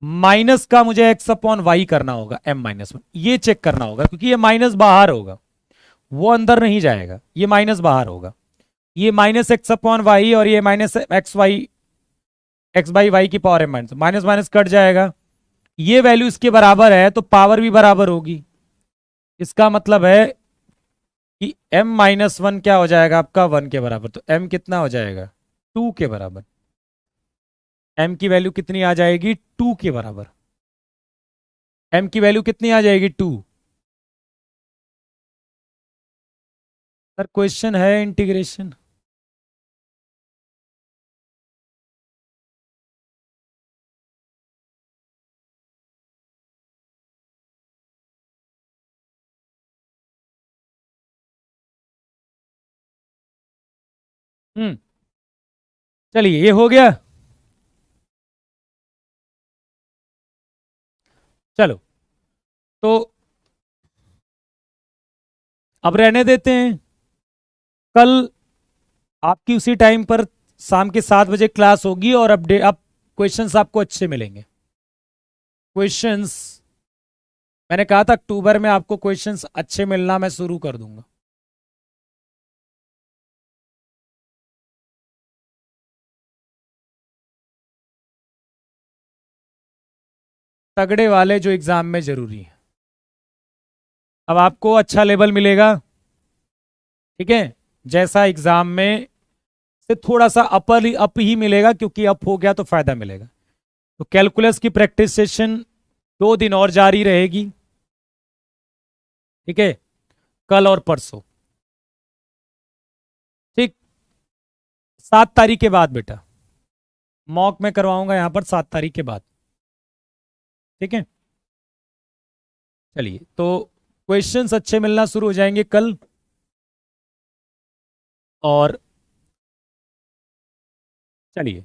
माइनस का मुझे x/y करना होगा m-1, ये चेक करना होगा, क्योंकि ये माइनस बाहर होगा, वो अंदर नहीं जाएगा, ये माइनस बाहर होगा। ये -x/y और ये -x/y की power m-, minus minus cut जाएगा। ये वैल्यू इसके बराबर है तो पावर भी बराबर होगी। इसका मतलब है कि m-1 क्या हो जाएगा आपका, 1 के बराबर। तो m कितना हो जाएगा, 2 के बराबर। m की वैल्यू कितनी आ जाएगी, 2 के बराबर। m की वैल्यू कितनी आ जाएगी, 2। सर क्वेश्चन है इंटीग्रेशन। चलिए ये हो गया। चलो तो अब रहने देते हैं, कल आपकी उसी टाइम पर शाम के 7 बजे क्लास होगी और अपडेट, अब क्वेश्चंस आपको अच्छे मिलेंगे। क्वेश्चंस मैंने कहा था अक्टूबर में आपको क्वेश्चंस अच्छे मिलना मैं शुरू कर दूंगा। तगड़े वाले जो एग्जाम में जरूरी है। अब आपको अच्छा लेवल मिलेगा, ठीक है, जैसा एग्जाम में से थोड़ा सा अप ही मिलेगा, क्योंकि अप हो गया तो फायदा मिलेगा। तो कैलकुलस की प्रैक्टिस सेशन 2 दिन और जारी रहेगी, ठीक है, कल और परसों। ठीक, 7 तारीख के बाद बेटा मॉक में करवाऊंगा यहां पर, 7 तारीख के बाद, ठीक है। चलिए तो क्वेश्चंस अच्छे मिलना शुरू हो जाएंगे कल, और चलिए